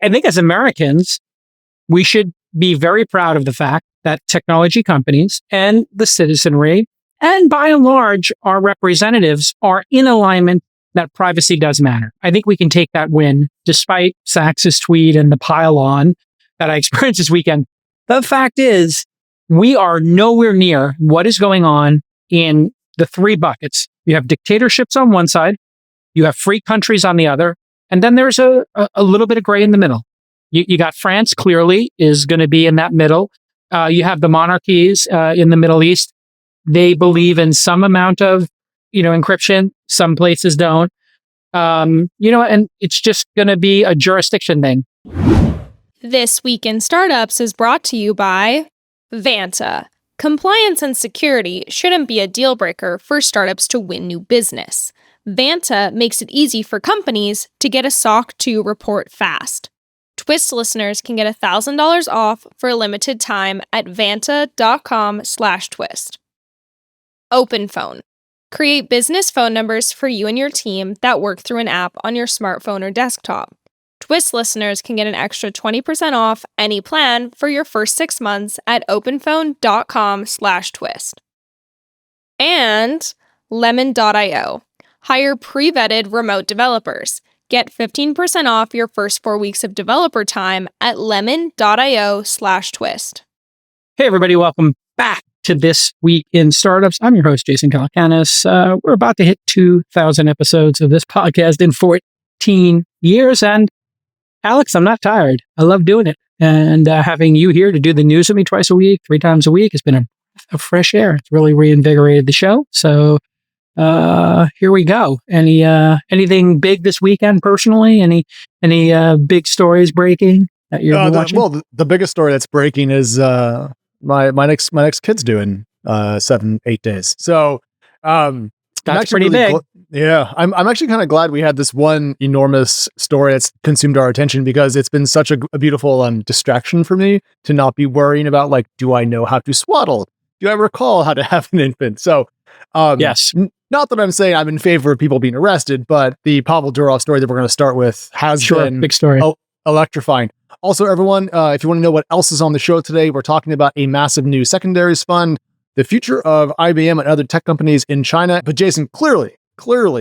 I think as Americans, we should be very proud of the fact that technology companies and the citizenry, and by and large, our representatives are in alignment that privacy does matter. I think we can take that win, despite Sachs's tweet and the pile-on that I experienced this weekend. The fact is, we are nowhere near what is going on in the three buckets. You have dictatorships on one side, you have free countries on the other, and then there's a little bit of gray in the middle. You got France, clearly, is going to be in that middle. You have the monarchies in the Middle East. They believe in some amount of, encryption. Some places don't. And it's just going to be a jurisdiction thing. This Week in Startups is brought to you by Vanta. Compliance and security shouldn't be a deal breaker for startups to win new business. Vanta makes it easy for companies to get a SOC 2 report fast. Twist listeners can get $1,000 off for a limited time at vanta.com/twist. OpenPhone. Create business phone numbers for you and your team that work through an app on your smartphone or desktop. Twist listeners can get an extra 20% off any plan for your first 6 months at openphone.com/twist. And lemon.io. Hire pre-vetted remote developers. Get 15% off your first 4 weeks of developer time at lemon.io/twist. Hey, everybody. Welcome back to This Week in Startups. I'm your host, Jason Calacanis. We're about to hit 2,000 episodes of this podcast in 14 years. And Alex, I'm not tired. I love doing it. And having you here to do the news with me twice a week, 3 times a week, has been a fresh air. It's really reinvigorated the show. So here we go. Anything big this weekend personally? Any big stories breaking that you're watching? Well, the biggest story that's breaking is my next kid's doing 7-8 days. So that's pretty big. I'm actually kind of glad we had this one enormous story that's consumed our attention, because it's been such a beautiful distraction for me to not be worrying about, like, do I know how to swaddle? Do I recall how to have an infant? So yes. Not that I'm saying I'm in favor of people being arrested, but the Pavel Durov story that we're going to start with has been big story. Electrifying. Also, everyone, if you want to know what else is on the show today, we're talking about a massive new secondaries fund, the future of IBM and other tech companies in China. But Jason, clearly,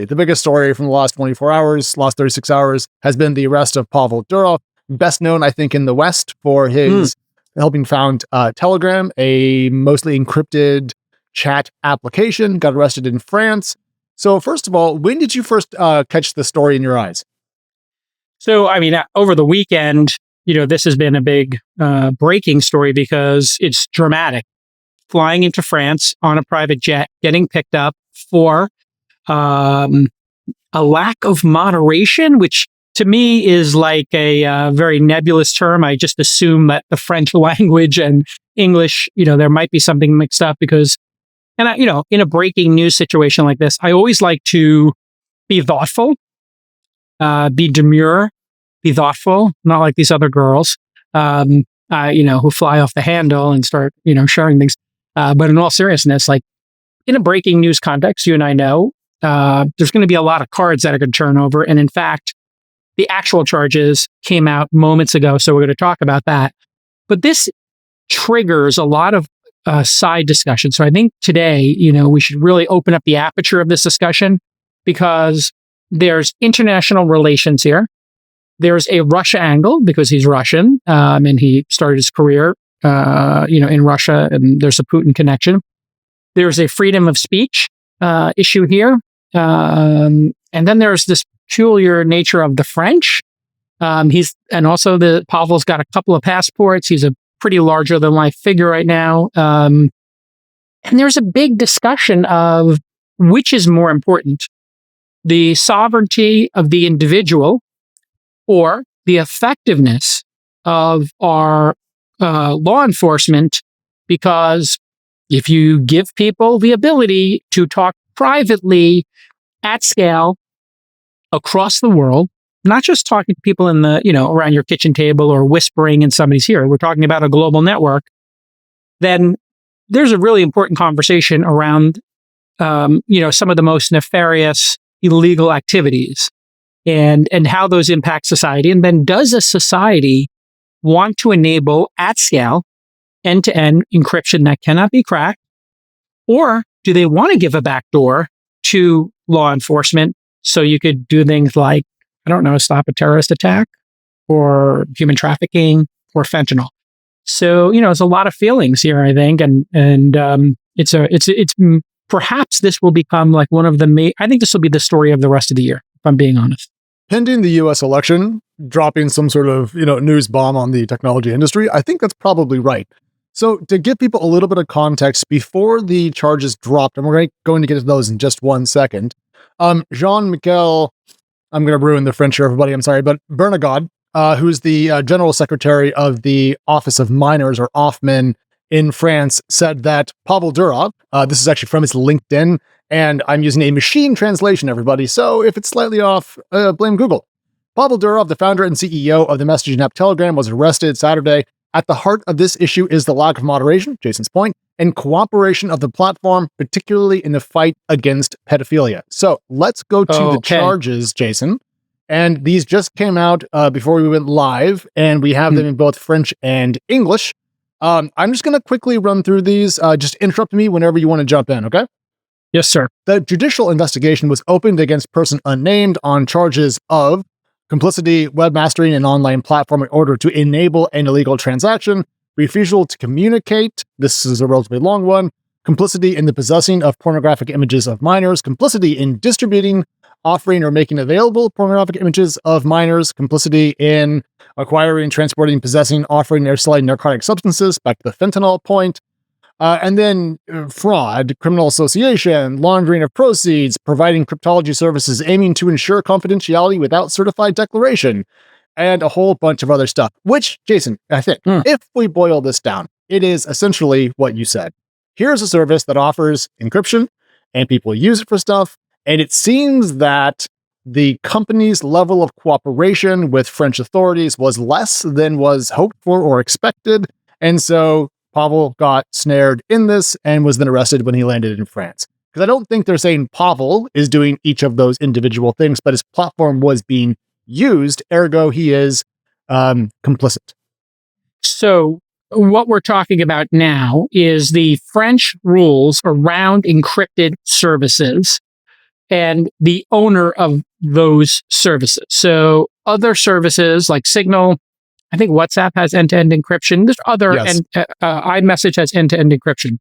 the biggest story from the last 24 hours, last 36 hours, has been the arrest of Pavel Durov, best known, I think, in the West for his helping found Telegram, a mostly encrypted chat application, got arrested in France. So first of all, when did you first catch the story in your eyes? So, over the weekend, this has been a big breaking story because it's dramatic. Flying into France on a private jet, getting picked up for a lack of moderation, which to me is like a very nebulous term. I just assume that the French language and English, there might be something mixed up because, and in a breaking news situation like this, I always like to be thoughtful, be demure, be thoughtful, not like these other girls, who fly off the handle and start, sharing things. But in all seriousness, like in a breaking news context, you and I know, there's going to be a lot of cards that are going to turn over. And in fact, the actual charges came out moments ago. So we're going to talk about that. But this triggers a lot of side discussion. So I think today, we should really open up the aperture of this discussion because there's international relations here. There's a Russia angle because he's Russian and he started his career, in Russia, and there's a Putin connection. There's a freedom of speech issue here. And then there's this peculiar nature of the French. Pavel's got a couple of passports. He's a pretty larger than life figure right now. And there's a big discussion of which is more important, the sovereignty of the individual or the effectiveness of our law enforcement. Because if you give people the ability to talk privately at scale across the world, not just talking to people in the, around your kitchen table or whispering in somebody's ear, we're talking about a global network, then there's a really important conversation around, some of the most nefarious illegal activities. and how those impact society. And then does a society want to enable at scale end-to-end encryption that cannot be cracked? Or do they want to give a backdoor to law enforcement so you could do things like, I don't know, stop a terrorist attack or human trafficking or fentanyl? So, it's a lot of feelings here, I think. And perhaps this will become like one of the I think this will be the story of the rest of the year, if I'm being honest. Pending the US election, dropping some sort of, news bomb on the technology industry, I think that's probably right. So to give people a little bit of context before the charges dropped, and we're going to get to those in just 1 second, Jean-Michel, I'm going to ruin the French here, everybody, I'm sorry, but Bernagod, who's the general secretary of the Office of Minors, or OFMIN, in France, said that Pavel Durov, this is actually from his LinkedIn, and I'm using a machine translation, everybody, so if it's slightly off, blame Google. Pavel Durov, the founder and CEO of the messaging app Telegram, was arrested Saturday. At the heart of this issue is the lack of moderation, Jason's point, and cooperation of the platform, particularly in the fight against pedophilia. So let's go to the charges, Jason. And these just came out before we went live, and we have them in both French and English. I'm just going to quickly run through these. Just interrupt me whenever you want to jump in, okay? Yes, sir. The judicial investigation was opened against person unnamed on charges of complicity, webmastering an online platform in order to enable an illegal transaction, refusal to communicate, this is a relatively long one, complicity in the possessing of pornographic images of minors, complicity in distributing, offering, or making available pornographic images of minors, complicity in acquiring, transporting, possessing, offering, or selling narcotic substances, back to the fentanyl point, and then fraud, criminal association, laundering of proceeds, providing cryptology services aiming to ensure confidentiality without certified declaration, and a whole bunch of other stuff, which, Jason, I think, if we boil this down, it is essentially what you said. Here's a service that offers encryption, and people use it for stuff, and it seems that the company's level of cooperation with French authorities was less than was hoped for or expected, and so Pavel got snared in this and was then arrested when he landed in France. Because I don't think they're saying Pavel is doing each of those individual things, but his platform was being used, ergo he is complicit. So what we're talking about now is the French rules around encrypted services and the owner of those services. So other services like Signal, I think WhatsApp has end-to-end encryption. There's other, Yes. and iMessage has end-to-end encryption.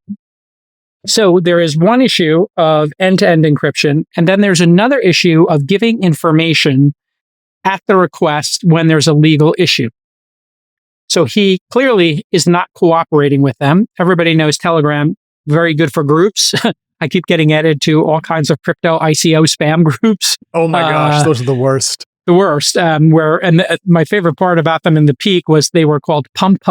So there is one issue of end-to-end encryption, and then there's another issue of giving information at the request when there's a legal issue. So he clearly is not cooperating with them. Everybody knows Telegram, very good for groups. I keep getting added to all kinds of crypto ICO spam groups. Oh my gosh, those are the worst. The worst. My favorite part about them in the peak was they were called Pump.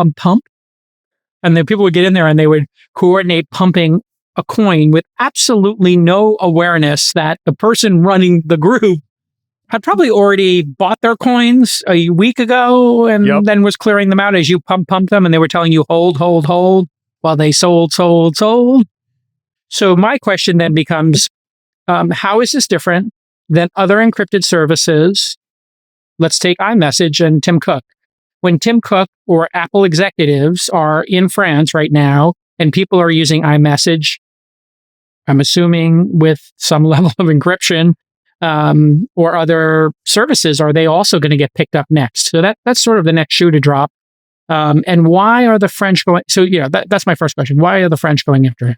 And then people would get in there and they would coordinate pumping a coin with absolutely no awareness that the person running the group had probably already bought their coins a week ago and then was clearing them out as you pump them. And they were telling you hold while they sold. So my question then becomes, how is this different than other encrypted services? Let's take iMessage and Tim Cook. When Tim Cook or Apple executives are in France right now and people are using iMessage, I'm assuming with some level of encryption or other services, are they also going to get picked up next? So that's sort of the next shoe to drop. And why are the French going? So, that's my first question. Why are the French going after him?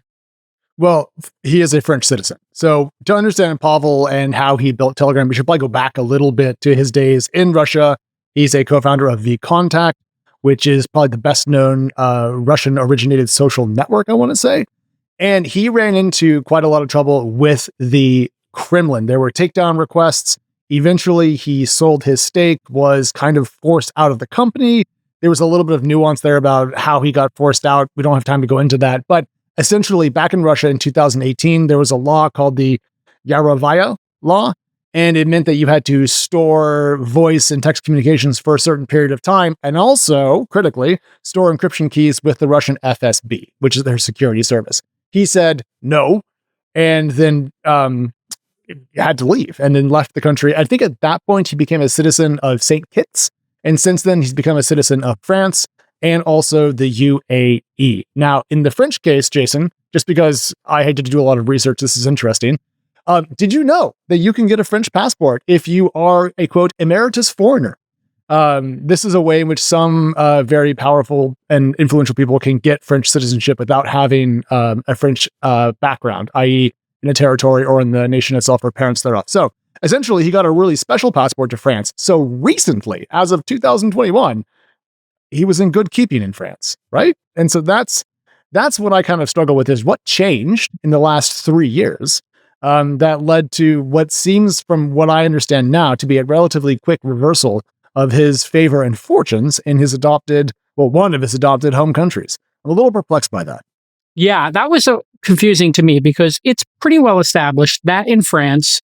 Well, he is a French citizen. So to understand Pavel and how he built Telegram, we should probably go back a little bit to his days in Russia. He's a co-founder of vContact, which is probably the best known Russian-originated social network, I want to say. And he ran into quite a lot of trouble with the Kremlin. There were takedown requests. Eventually, he sold his stake, was kind of forced out of the company. There was a little bit of nuance there about how he got forced out. We don't have time to go into that. But essentially, back in Russia in 2018, there was a law called the Yarovaya law, and it meant that you had to store voice and text communications for a certain period of time, and also, critically, store encryption keys with the Russian FSB, which is their security service. He said no, and then had to leave and then left the country. I think at that point, he became a citizen of St. Kitts. And since then, he's become a citizen of France and also the UAE. Now, in the French case, Jason, just because I had to do a lot of research, this is interesting. Did you know that you can get a French passport if you are a, quote, emeritus foreigner? This is a way in which some very powerful and influential people can get French citizenship without having a French background, i.e. in a territory or in the nation itself or parents thereof. So essentially, he got a really special passport to France. So recently, as of 2021, he was in good keeping in France, right? And so that's what I kind of struggle with, is what changed in the last 3 years that led to what seems, from what I understand now, to be a relatively quick reversal of his favor and fortunes in his one of his adopted home countries. I'm a little perplexed by that. Yeah, that was so confusing to me because it's pretty well established that in France,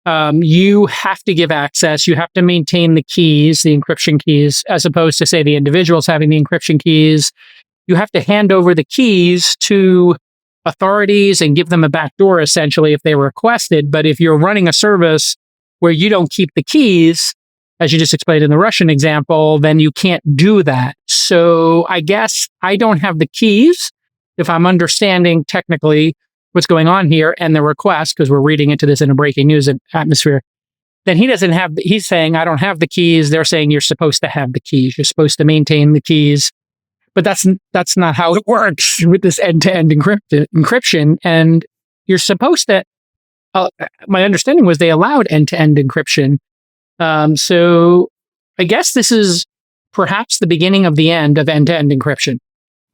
you have to give access, you have to maintain the keys, the encryption keys, as opposed to, say, the individuals having the encryption keys. You have to hand over the keys to authorities and give them a backdoor, essentially, if they requested. But if you're running a service where you don't keep the keys, as you just explained in the Russian example, then you can't do that. So I guess I don't have the keys, if I'm understanding technically what's going on here and the request, because we're reading into this in a breaking news atmosphere, then he's saying, I don't have the keys. They're saying you're supposed to have the keys. You're supposed to maintain the keys. But that's not how it works with this end-to-end encryption. And you're supposed to, my understanding was they allowed end-to-end encryption. So I guess this is perhaps the beginning of the end of end-to-end encryption.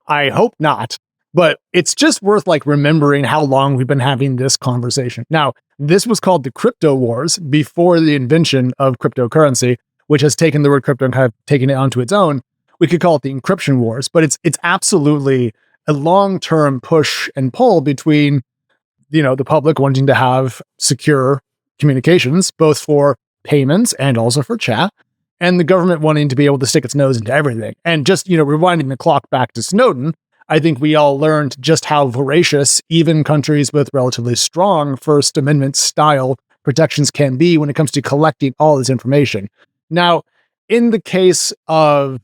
I hope not. But it's just worth remembering how long we've been having this conversation. Now, this was called the crypto wars before the invention of cryptocurrency, which has taken the word crypto and kind of taken it onto its own. We could call it the encryption wars, but it's absolutely a long-term push and pull between, the public wanting to have secure communications, both for payments and also for chat, and the government wanting to be able to stick its nose into everything. And just, rewinding the clock back to Snowden, I think we all learned just how voracious even countries with relatively strong First Amendment style protections can be when it comes to collecting all this information. Now, in the case of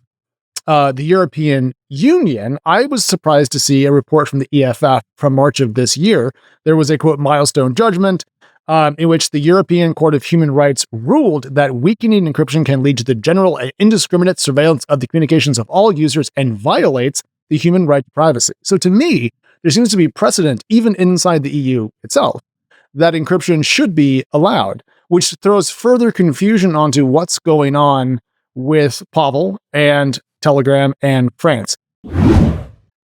the European Union, I was surprised to see a report from the EFF from March of this year. There was a, quote, milestone judgment in which the European Court of Human Rights ruled that weakening encryption can lead to the general and indiscriminate surveillance of the communications of all users and violates the human right to privacy. So to me, there seems to be precedent, even inside the EU itself, that encryption should be allowed, which throws further confusion onto what's going on with Pavel and Telegram and France.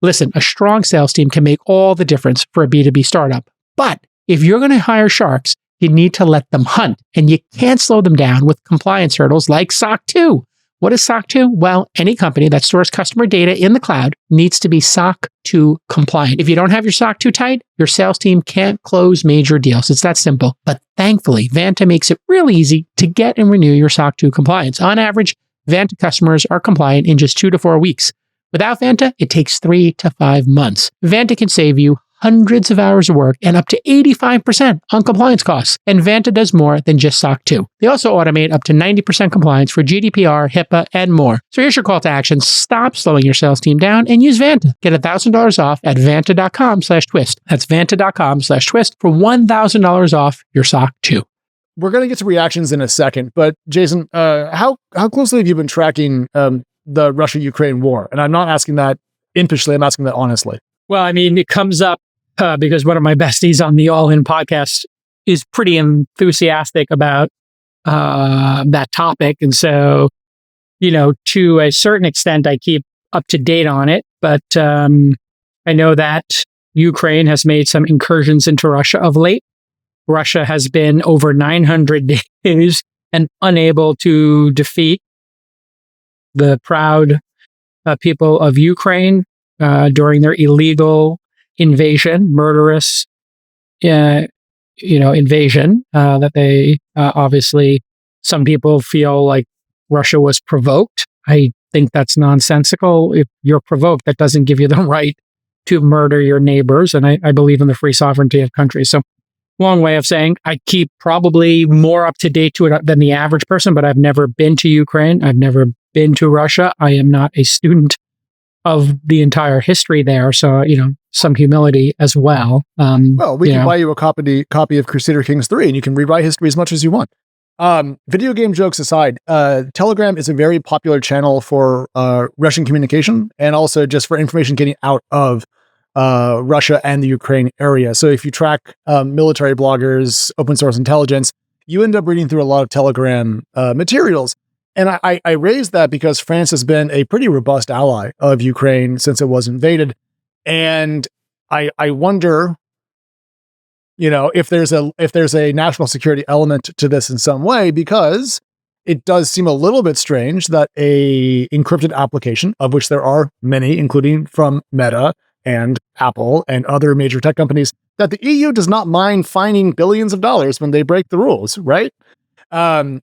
Listen, a strong sales team can make all the difference for a B2B startup. But if you're going to hire sharks, you need to let them hunt, and you can't slow them down with compliance hurdles like SOC 2. What is SOC 2? Well, any company that stores customer data in the cloud needs to be SOC 2 compliant. If you don't have your SOC 2 tight, your sales team can't close major deals. It's that simple. But thankfully, Vanta makes it real easy to get and renew your SOC 2 compliance. On average, Vanta customers are compliant in just 2 to 4 weeks. Without Vanta, it takes 3 to 5 months. Vanta can save you hundreds of hours of work and up to 85% on compliance costs. And Vanta does more than just SOC 2. They also automate up to 90% compliance for GDPR, HIPAA, and more. So here's your call to action. Stop slowing your sales team down and use Vanta. Get $1,000 off at vanta.com/twist. That's vanta.com/twist for $1,000 off your SOC 2. We're going to get to reactions in a second, but Jason, how closely have you been tracking the Russia-Ukraine war? And I'm not asking that impishly, I'm asking that honestly. Well, I mean, it comes up because one of my besties on the All In podcast is pretty enthusiastic about that topic. And so, to a certain extent, I keep up to date on it. But I know that Ukraine has made some incursions into Russia of late. Russia has been over 900 days and unable to defeat the proud people of Ukraine during their illegal invasion, murderous, invasion that they obviously, some people feel like Russia was provoked. I think that's nonsensical. If you're provoked, that doesn't give you the right to murder your neighbors. And I believe in the free sovereignty of countries. So long way of saying I keep probably more up to date to it than the average person, but I've never been to Ukraine. I've never been to Russia. I am not a student of the entire history there. So, some humility as well. Well, we can buy you a copy of Crusader Kings 3 and you can rewrite history as much as you want. Video game jokes aside, Telegram is a very popular channel for Russian communication and also just for information getting out of Russia and the Ukraine area. So if you track military bloggers, open source intelligence, you end up reading through a lot of Telegram materials. And I raised that because France has been a pretty robust ally of Ukraine since it was invaded. And I wonder, if there's a national security element to this in some way, because it does seem a little bit strange that a encrypted application, of which there are many, including from Meta and Apple and other major tech companies, that the EU does not mind fining billions of dollars when they break the rules, right?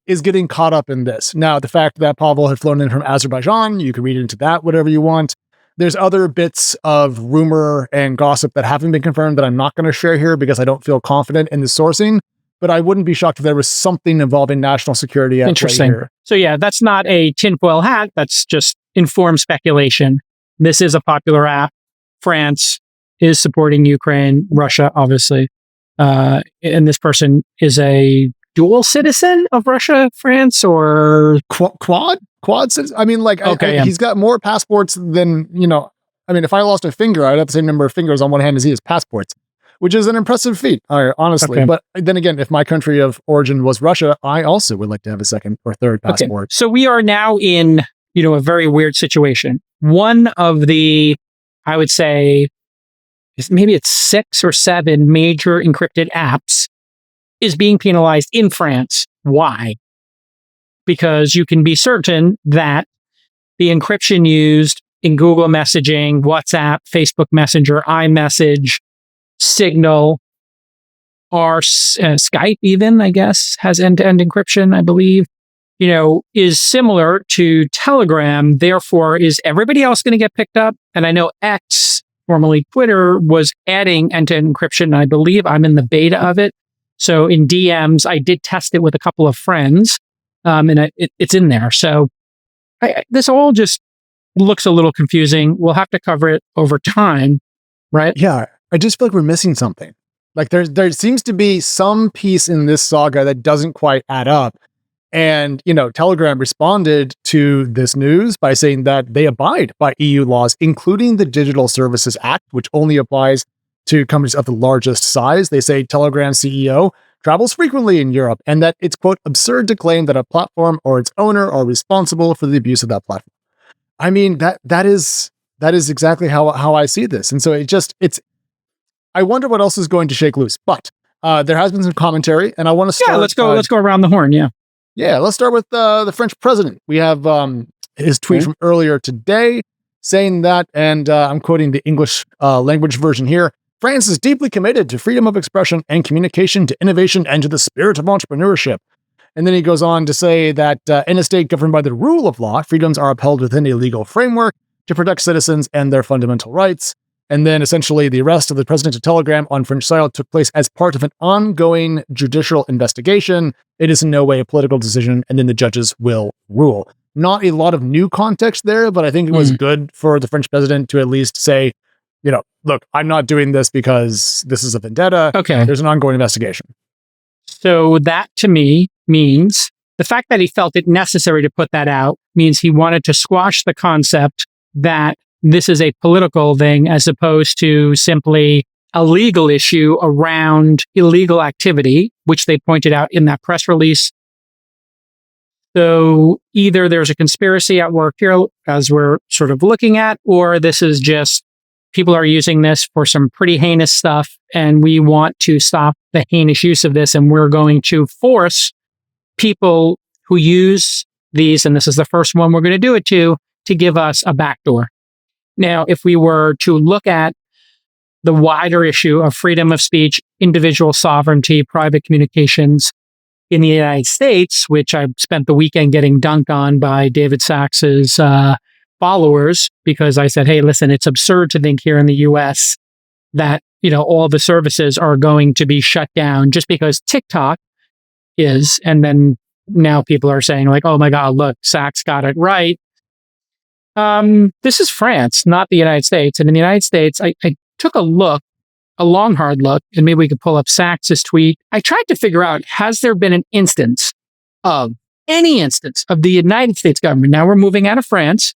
Is getting caught up in this. Now, the fact that Pavel had flown in from Azerbaijan, you can read into that whatever you want. There's other bits of rumor and gossip that haven't been confirmed that I'm not going to share here because I don't feel confident in the sourcing, but I wouldn't be shocked if there was something involving national security at play here. So yeah, that's not a tinfoil hat. That's just informed speculation. This is a popular app. France is supporting Ukraine, Russia, obviously. And this person is a dual citizen of Russia, France, or quad citizen. I mean, he's got more passports than, if I lost a finger, I'd have the same number of fingers on one hand as he has passports, which is an impressive feat, honestly. Okay. But then again, if my country of origin was Russia, I also would like to have a second or third passport. Okay. So we are now in, a very weird situation. One of the, I would say, maybe it's 6 or 7 major encrypted apps is being penalized in France. Why? Because you can be certain that the encryption used in Google messaging, WhatsApp, Facebook Messenger, iMessage, Signal, or Skype even, I guess, has end-to-end encryption, I believe, is similar to Telegram. Therefore, is everybody else going to get picked up? And I know X, formerly Twitter, was adding end-to-end encryption. I believe I'm in the beta of it. So in DMs, I did test it with a couple of friends, and it's in there. So this all just looks a little confusing. We'll have to cover it over time, right? Yeah, I just feel like we're missing something. Like there seems to be some piece in this saga that doesn't quite add up. And, Telegram responded to this news by saying that they abide by EU laws, including the Digital Services Act, which only applies to companies of the largest size. They say Telegram CEO travels frequently in Europe and that it's, quote, absurd to claim that a platform or its owner are responsible for the abuse of that platform. I mean, that is exactly how I see this. And so I wonder what else is going to shake loose, but there has been some commentary and I want to start. Yeah, let's go around the horn. Yeah. Yeah. Let's start with the French president. We have his tweet from earlier today saying that, and I'm quoting the English language version here. France is deeply committed to freedom of expression and communication, to innovation, and to the spirit of entrepreneurship. And then he goes on to say that in a state governed by the rule of law, freedoms are upheld within a legal framework to protect citizens and their fundamental rights. And then essentially the arrest of the president of Telegram on French soil took place as part of an ongoing judicial investigation. It is in no way a political decision, and then the judges will rule. Not a lot of new context there, but I think it was good for the French president to at least say, look, I'm not doing this because this is a vendetta. Okay. There's an ongoing investigation. So that to me means the fact that he felt it necessary to put that out means he wanted to squash the concept that this is a political thing as opposed to simply a legal issue around illegal activity, which they pointed out in that press release. So either there's a conspiracy at work here, as we're sort of looking at, or this is just people are using this for some pretty heinous stuff, and we want to stop the heinous use of this, and we're going to force people who use these, and this is the first one we're going to do it to give us a backdoor. Now, if we were to look at the wider issue of freedom of speech, individual sovereignty, private communications in the United States, which I spent the weekend getting dunked on by David Sachs's followers, because I said, hey, listen, it's absurd to think here in the US that all the services are going to be shut down just because TikTok is. And then now people are saying like, oh my God, look, Sachs got it right. This is France, not the United States. And in the United States, I took a long, hard look, and maybe we could pull up Sachs's tweet. I tried to figure out, has there been an instance of the United States government? Now we're moving out of France.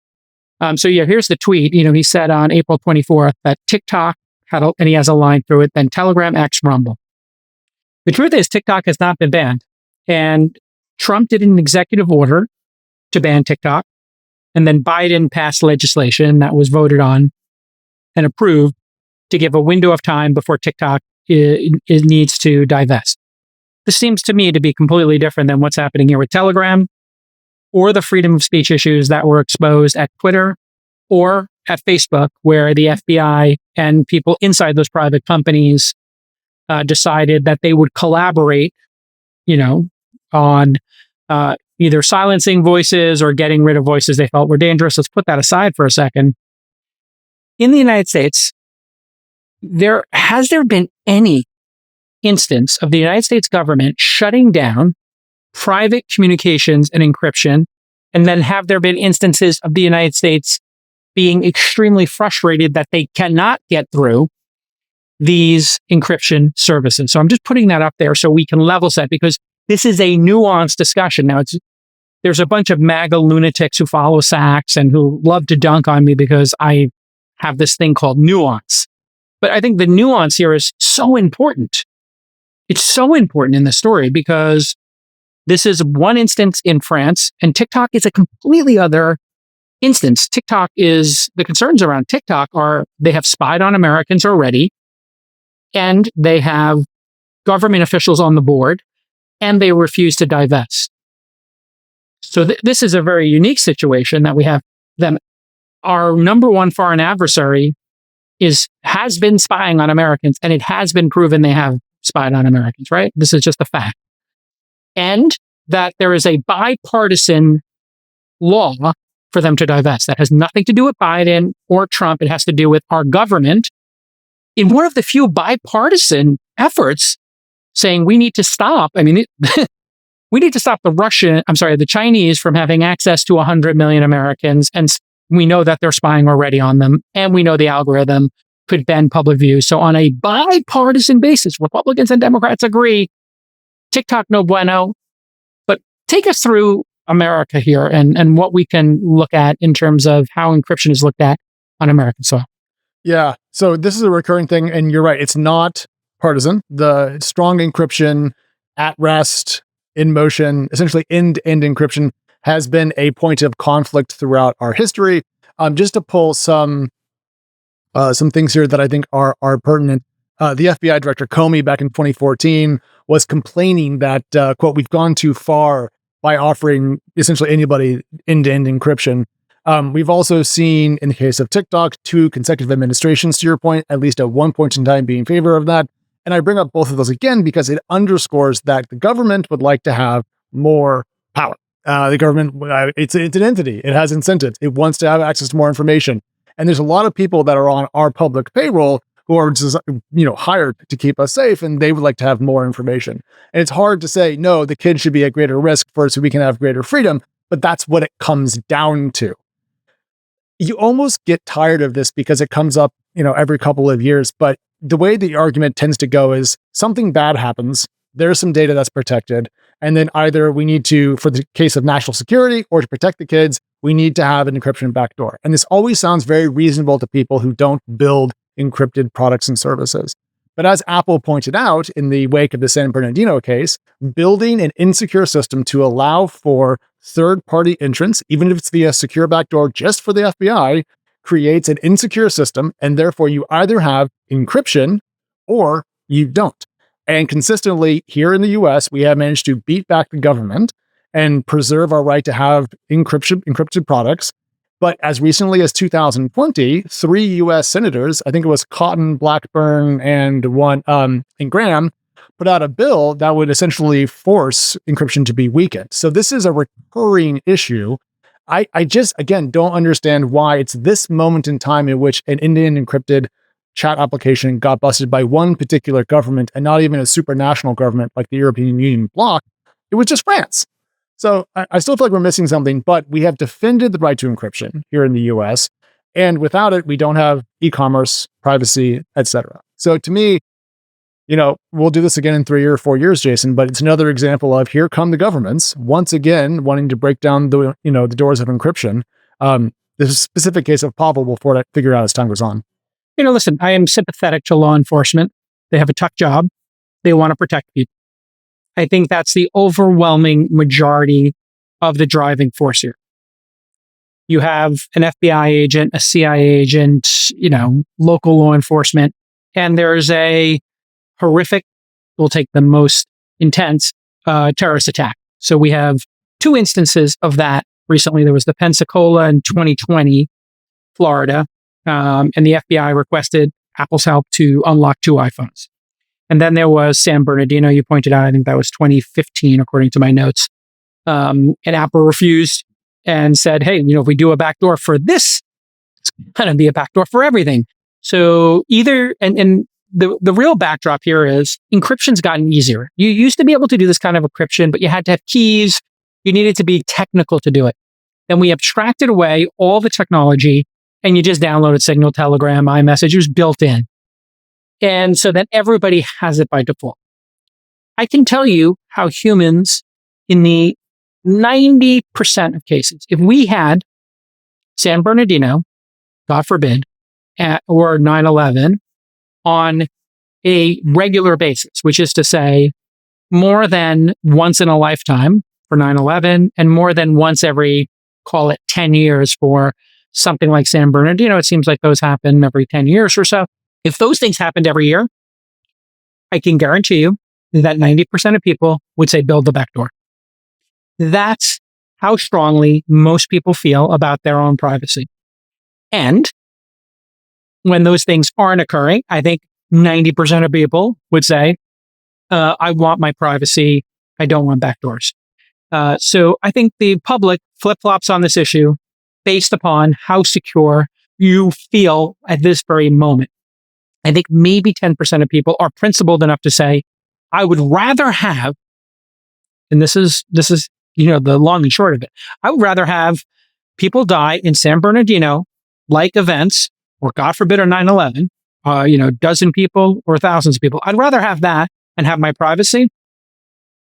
Here's the tweet. He said on April 24th that TikTok and he has a line through it, then Telegram, X, Rumble. The truth is TikTok has not been banned. And Trump did an executive order to ban TikTok. And then Biden passed legislation that was voted on and approved to give a window of time before TikTok needs to divest. This seems to me to be completely different than what's happening here with Telegram or the freedom of speech issues that were exposed at Twitter or at Facebook, where the FBI and people inside those private companies decided that they would collaborate, on either silencing voices or getting rid of voices they felt were dangerous. Let's put that aside for a second. In the United States, has there been any instance of the United States government shutting down private communications and encryption? And then have there been instances of the United States being extremely frustrated that they cannot get through these encryption services? So I'm just putting that up there so we can level set, because this is a nuanced discussion. Now, there's a bunch of MAGA lunatics who follow Sachs and who love to dunk on me because I have this thing called nuance. But I think the nuance here is so important. It's so important in the story because this is one instance in France, and TikTok is a completely other instance. The concerns around TikTok are they have spied on Americans already, and they have government officials on the board, and they refuse to divest. So this is a very unique situation that we have them. Our number one foreign adversary has been spying on Americans, and it has been proven they have spied on Americans, right? This is just a fact. And that there is a bipartisan law for them to divest. That has nothing to do with Biden or Trump. It has to do with our government in one of the few bipartisan efforts saying we need to stop. We need to stop the Chinese from having access to 100 million Americans. And we know that they're spying already on them. And we know the algorithm could bend public view. So on a bipartisan basis, Republicans and Democrats agree, TikTok no bueno. But take us through America here and what we can look at in terms of how encryption is looked at on American soil. Yeah. So this is a recurring thing. And you're right. It's not partisan. The strong encryption, at rest, in motion, essentially end-to-end encryption has been a point of conflict throughout our history. Just to pull some things here that I think are pertinent. The FBI director Comey back in 2014 was complaining that, quote, we've gone too far by offering essentially anybody end-to-end encryption. We've also seen, in the case of TikTok, 2 consecutive administrations, to your point, at least at one point in time, be in favor of that. And I bring up both of those again because it underscores that the government would like to have more power. The government, it's an entity. It has incentives. It wants to have access to more information. And there's a lot of people that are on our public payroll who are just, hired to keep us safe, and they would like to have more information. And it's hard to say, no, the kids should be at greater risk so we can have greater freedom, but that's what it comes down to. You almost get tired of this because it comes up, every couple of years, but the way the argument tends to go is something bad happens, there's some data that's protected, and then either we need to, for the case of national security or to protect the kids, we need to have an encryption backdoor. And this always sounds very reasonable to people who don't build encrypted products and services. But as Apple pointed out in the wake of the San Bernardino case, building an insecure system to allow for third-party entrance, even if it's via secure backdoor just for the FBI, creates an insecure system, and therefore you either have encryption or you don't. And consistently here in the US, we have managed to beat back the government and preserve our right to have encrypted products. But as recently as 2020, 3 US senators, I think it was Cotton, Blackburn, and Graham, put out a bill that would essentially force encryption to be weakened. So this is a recurring issue. I just, again, don't understand why it's this moment in time in which an end-to-end encrypted chat application got busted by one particular government and not even a supranational government like the European Union bloc. It was just France. So I still feel like we're missing something, but we have defended the right to encryption here in the US. And without it, we don't have e-commerce, privacy, etc. So to me, we'll do this again in 3 or 4 years, Jason, but it's another example of here come the governments once again wanting to break down the doors of encryption. This is a specific case of Pavel will figure out as time goes on. Listen, I am sympathetic to law enforcement. They have a tough job. They want to protect people. I think that's the overwhelming majority of the driving force here. You have an FBI agent, a CIA agent, local law enforcement, and there's a horrific, we'll take the most intense, terrorist attack. So we have 2 instances of that recently. There was the Pensacola in 2020, Florida, and the FBI requested Apple's help to unlock 2 iPhones. And then there was San Bernardino, you pointed out, I think that was 2015, according to my notes. And Apple refused and said, hey, if we do a backdoor for this, it's going to be a backdoor for everything. So and the real backdrop here is encryption's gotten easier. You used to be able to do this kind of encryption, but you had to have keys. You needed to be technical to do it. Then we abstracted away all the technology and you just downloaded Signal, Telegram, iMessage. It was built in. And so then everybody has it by default. I can tell you how humans in the 90% of cases, if we had San Bernardino, God forbid, or 9/11 on a regular basis, which is to say more than once in a lifetime for 9/11 and more than once every, call it 10 years for something like San Bernardino. It seems like those happen every 10 years or so. If those things happened every year, I can guarantee you that 90% of people would say build the back door. That's how strongly most people feel about their own privacy. And when those things aren't occurring, I think 90% of people would say, I want my privacy. I don't want backdoors. So I think the public flip-flops on this issue based upon how secure you feel at this very moment. I think maybe 10% of people are principled enough to say, I would rather have, and this is the long and short of it, I would rather have people die in San Bernardino like events, or God forbid, or 9/11, dozen people or thousands of people. I'd rather have that and have my privacy.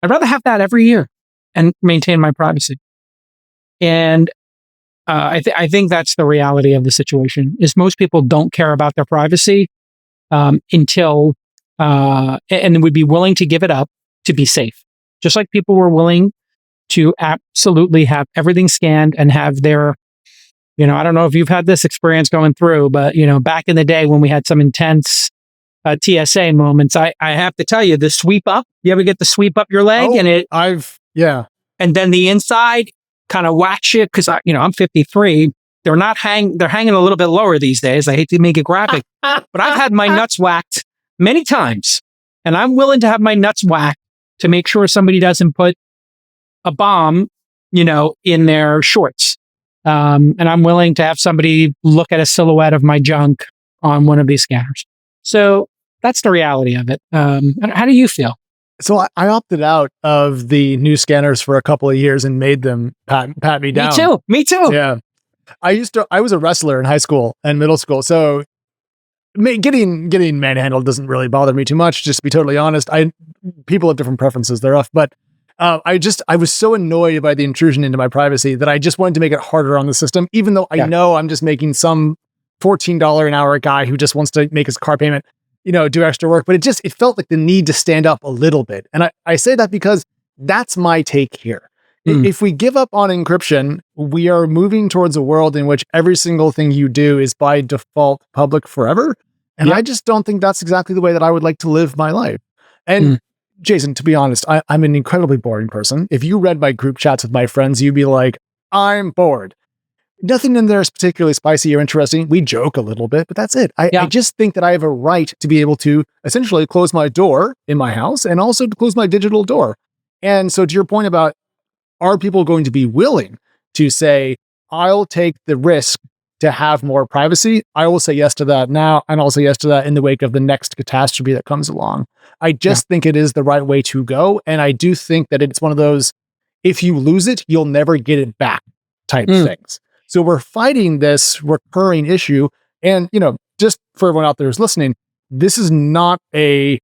I'd rather have that every year and maintain my privacy. And I think that's the reality of the situation, is most people don't care about their privacy until, and would be willing to give it up to be safe. Just like people were willing to absolutely have everything scanned and have their, I don't know if you've had this experience going through, but, back in the day when we had some intense TSA moments, I have to tell you, the sweep up, you ever get the sweep up your leg and then the inside kind of whacks you, because I'm 53. They're hanging a little bit lower these days. I hate to make it graphic, but I've had my nuts whacked many times, and I'm willing to have my nuts whacked to make sure somebody doesn't put a bomb, in their shorts. And I'm willing to have somebody look at a silhouette of my junk on one of these scanners. So that's the reality of it. How do you feel? So I opted out of the new scanners for a couple of years and made them pat me down. Me too. Yeah. I was a wrestler in high school and middle school. So getting manhandled doesn't really bother me too much. Just to be totally honest, people have different preferences. They're rough, but I was so annoyed by the intrusion into my privacy that I just wanted to make it harder on the system, even though I know I'm just making some $14 an hour guy who just wants to make his car payment, do extra work. But it felt like the need to stand up a little bit. And I say that because that's my take here. If we give up on encryption, we are moving towards a world in which every single thing you do is by default public forever. And I just don't think that's exactly the way that I would like to live my life. And Jason, to be honest, I'm an incredibly boring person. If you read my group chats with my friends, you'd be like, I'm bored. Nothing in there is particularly spicy or interesting. We joke a little bit, but that's it. I just think that I have a right to be able to essentially close my door in my house and also to close my digital door. And so to your point about, are people going to be willing to say, I'll take the risk to have more privacy, I will say yes to that now, and I'll say yes to that in the wake of the next catastrophe that comes along. I just think it is the right way to go. And I do think that it's one of those, if you lose it, you'll never get it back type things. So we're fighting this recurring issue. And, just for everyone out there who's listening, this is not a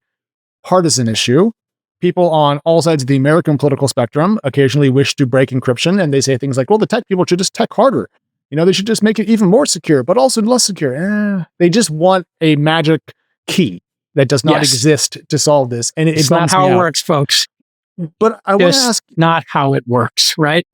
partisan issue. People on all sides of the American political spectrum occasionally wish to break encryption, and they say things like, well, the tech people should just tech harder. They should just make it even more secure, but also less secure. They just want a magic key that does not exist to solve this. And it's not how it works, folks. But I want to ask, not how it works, right?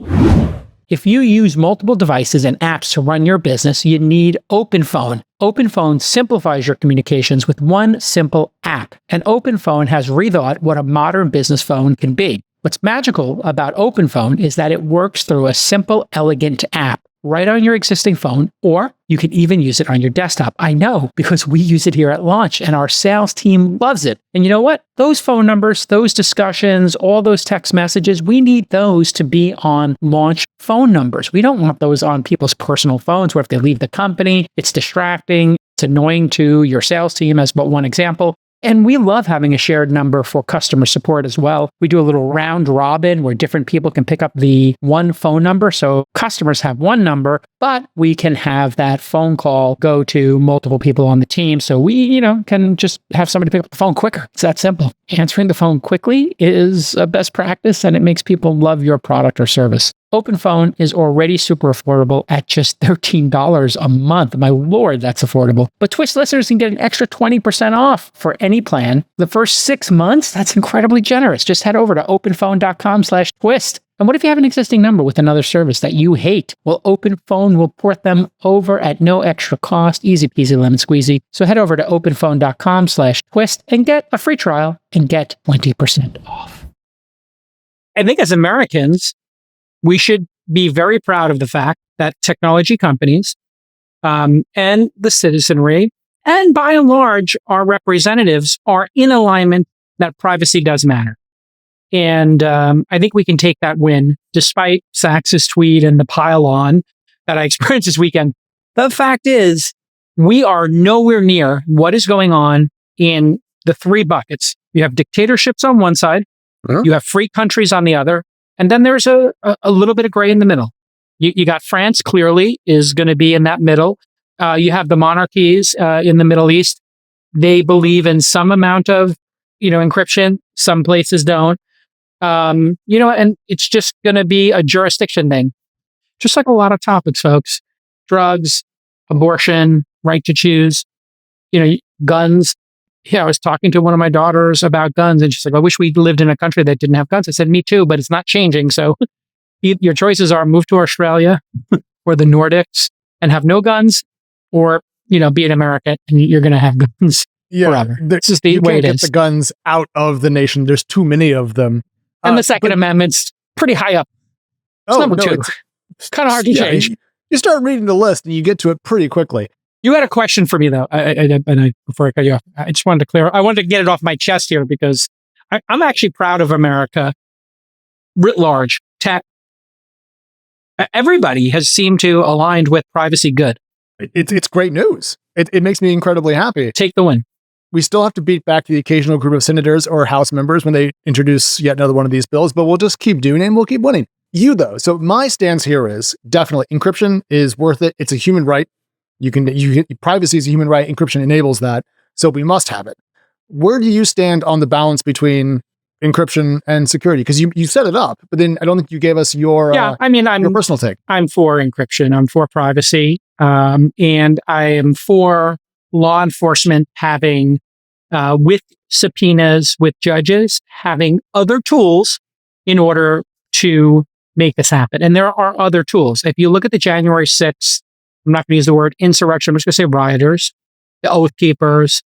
If you use multiple devices and apps to run your business, you need OpenPhone. OpenPhone simplifies your communications with one simple app. And OpenPhone has rethought what a modern business phone can be. What's magical about OpenPhone is that it works through a simple, elegant app right on your existing phone, or you can even use it on your desktop. I know, because we use it here at Launch and our sales team loves it. And you know what? Those phone numbers, those discussions, all those text messages, we need those to be on Launch phone numbers. We don't want those on people's personal phones where if they leave the company, it's distracting, it's annoying to your sales team, as but one example. And we love having a shared number for customer support as well. We do a little round robin where different people can pick up the one phone number. So customers have one number, but we can have that phone call go to multiple people on the team. So we, can just have somebody pick up the phone quicker. It's that simple. Answering the phone quickly is a best practice, and it makes people love your product or service. OpenPhone is already super affordable at just $13 a month. My Lord, that's affordable. But Twist listeners can get an extra 20% off for any plan. The first 6 months, that's incredibly generous. Just head over to openphone.com/twist. And what if you have an existing number with another service that you hate? Well, OpenPhone will port them over at no extra cost. Easy peasy lemon squeezy. So head over to openphone.com/twist and get a free trial and get 20% off. I think as Americans, we should be very proud of the fact that technology companies and the citizenry, and by and large, our representatives are in alignment that privacy does matter. And I think we can take that win, despite Sachs's tweet and the pile-on that I experienced this weekend. The fact is, we are nowhere near what is going on in the three buckets. You have dictatorships on one side, you have free countries on the other, and then there's a little bit of gray in the middle. You got France, clearly, is going to be in that middle. You have the monarchies in the Middle East. They believe in some amount of, encryption. Some places don't. And it's just going to be a jurisdiction thing. Just like a lot of topics, folks. Drugs, abortion, right to choose, guns. Yeah, I was talking to one of my daughters about guns, and she's like, I wish we lived in a country that didn't have guns. I said, me too, but it's not changing. So your choices are move to Australia or the Nordics and have no guns, or, be in America and you're going to have guns forever. This is the way it is. You can't get the guns out of the nation. There's too many of them. And the Second Amendment's pretty high up. It's number two. It's kind of hard to change. You start reading the list and you get to it pretty quickly. You had a question for me, though, before I cut you off. I just wanted to I wanted to get it off my chest here because I'm actually proud of America writ large. Tech. Everybody has seemed to aligned with privacy good. It's great news. It makes me incredibly happy. Take the win. We still have to beat back the occasional group of senators or House members when they introduce yet another one of these bills, but we'll just keep doing it and we'll keep winning. You, though. So my stance here is definitely encryption is worth it. It's a human right. Privacy is a human right. Encryption enables that. So we must have it. Where do you stand on the balance between encryption and security? Because you set it up, but then I don't think you gave us your your personal take. I'm for encryption. I'm for privacy. And I am for law enforcement having, with subpoenas, with judges, having other tools in order to make this happen. And there are other tools. If you look at the January 6th, I'm not going to use the word insurrection, I'm just going to say rioters, the Oath Keepers,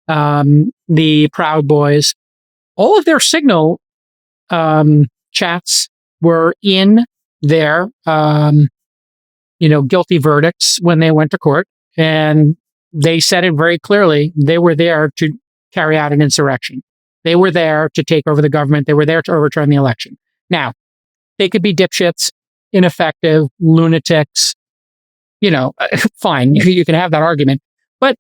the Proud Boys, all of their signal chats were in their, guilty verdicts when they went to court. And they said it very clearly. They were there to carry out an insurrection. They were there to take over the government. They were there to overturn the election. Now, they could be dipshits, ineffective, lunatics, fine, you can have that argument. But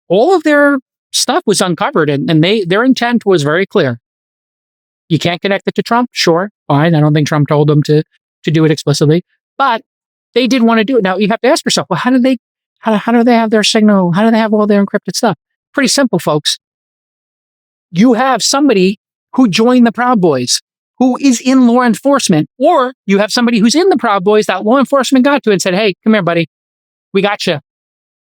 all of their stuff was uncovered, and their intent was very clear. You can't connect it to Trump? Sure, fine. I don't think Trump told them to do it explicitly, but they did want to do it. Now, you have to ask yourself, well, how do they have their signal? How do they have all their encrypted stuff? Pretty simple, folks. You have somebody who joined the Proud Boys, who is in law enforcement, or you have somebody who's in the Proud Boys that law enforcement got to and said, hey, come here, buddy. We got you.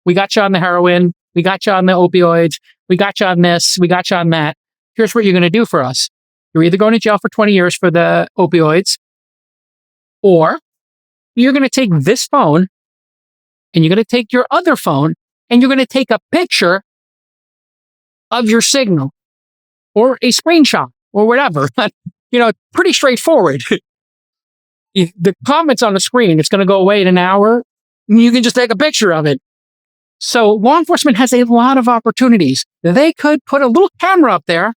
We got you on the heroin. We got you on the opioids. We got you on this. We got you on that. Here's what you're going to do for us. You're either going to jail for 20 years for the opioids, or you're going to take this phone and you're going to take your other phone and you're going to take a picture of your signal or a screenshot or whatever. Pretty straightforward. The comments on the screen, it's going to go away in an hour. And you can just take a picture of it. So law enforcement has a lot of opportunities. They could put a little camera up there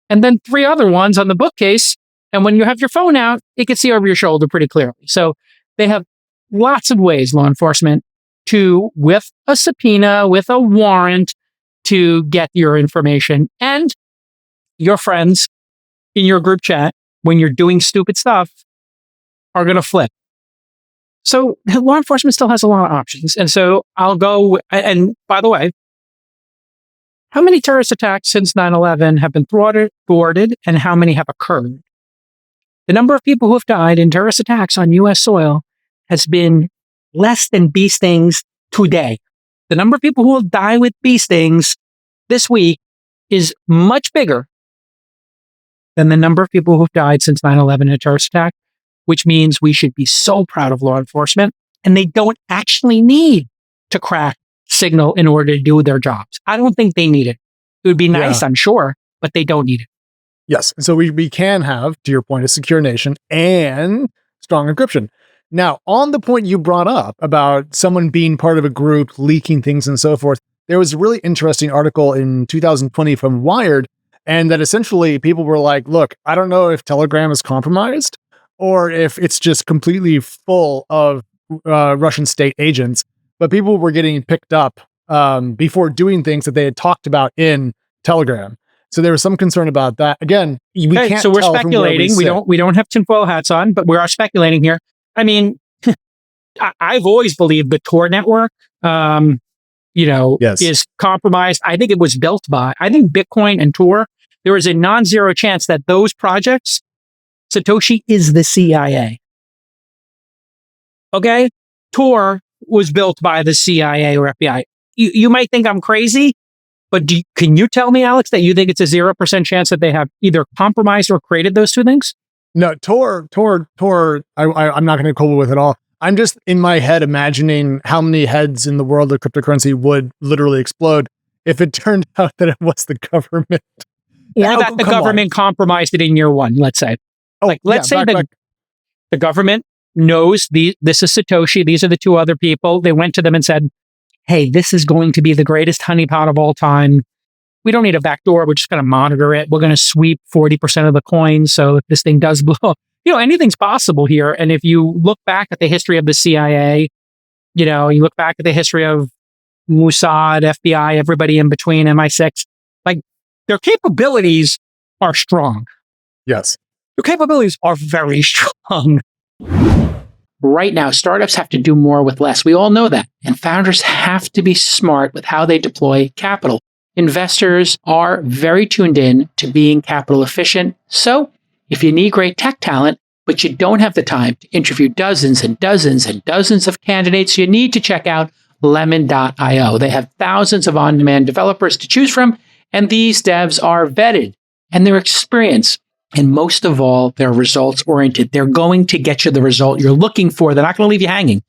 and then 3 other ones on the bookcase. And when you have your phone out, it can see over your shoulder pretty clearly. So they have lots of ways, law enforcement, to, with a subpoena, with a warrant, to get your information. And your friends in your group chat, when you're doing stupid stuff, are going to flip. So law enforcement still has a lot of options. And so I'll go, and by the way, how many terrorist attacks since 9/11 have been thwarted, and how many have occurred? The number of people who have died in terrorist attacks on U.S. soil has been less than bee stings today. The number of people who will die with bee stings this week is much bigger than the number of people who've died since 9/11 in a terrorist attack, which means we should be so proud of law enforcement, and they don't actually need to crack signal in order to do their jobs. I don't think they need it. It would be nice, I'm sure, but they don't need it. Yes. And so we can have, to your point, a secure nation and strong encryption. Now, on the point you brought up about someone being part of a group, leaking things and so forth, there was a really interesting article in 2020 from Wired, and that essentially people were like, look, I don't know if Telegram is compromised or if it's just completely full of Russian state agents, but people were getting picked up before doing things that they had talked about in Telegram. So there was some concern about that. Again, we can't. So we're speculating. We don't have tinfoil hats on, but we are speculating here. I mean, I've always believed the Tor network, is compromised. I think it was built by. I think Bitcoin and Tor. There is a non-zero chance that those projects, Satoshi is the CIA. Okay, Tor was built by the CIA or FBI. You might think I'm crazy, but can you tell me, Alex, that you think it's a 0% chance that they have either compromised or created those two things? No, Tor, I'm not going to quibble with it all. I'm just in my head imagining how many heads in the world of cryptocurrency would literally explode if it turned out that it was the government. Or that the government compromised it in year one, let's say. Let's say the government knows this is Satoshi, these are the 2 other people. They went to them and said, hey, this is going to be the greatest honeypot of all time. We don't need a backdoor. We're just going to monitor it. We're going to sweep 40% of the coins. So if this thing does blow, anything's possible here. And if you look back at the history of the CIA, you look back at the history of Mossad, FBI, everybody in between, MI6, their capabilities are strong. Yes. Their capabilities are very strong. Right now, startups have to do more with less. We all know that. And founders have to be smart with how they deploy capital. Investors are very tuned in to being capital efficient. So if you need great tech talent, but you don't have the time to interview dozens and dozens and dozens of candidates, you need to check out lemon.io. They have thousands of on-demand developers to choose from, and these devs are vetted and they're experienced. And most of all, they're results oriented. They're going to get you the result you're looking for. They're not going to leave you hanging.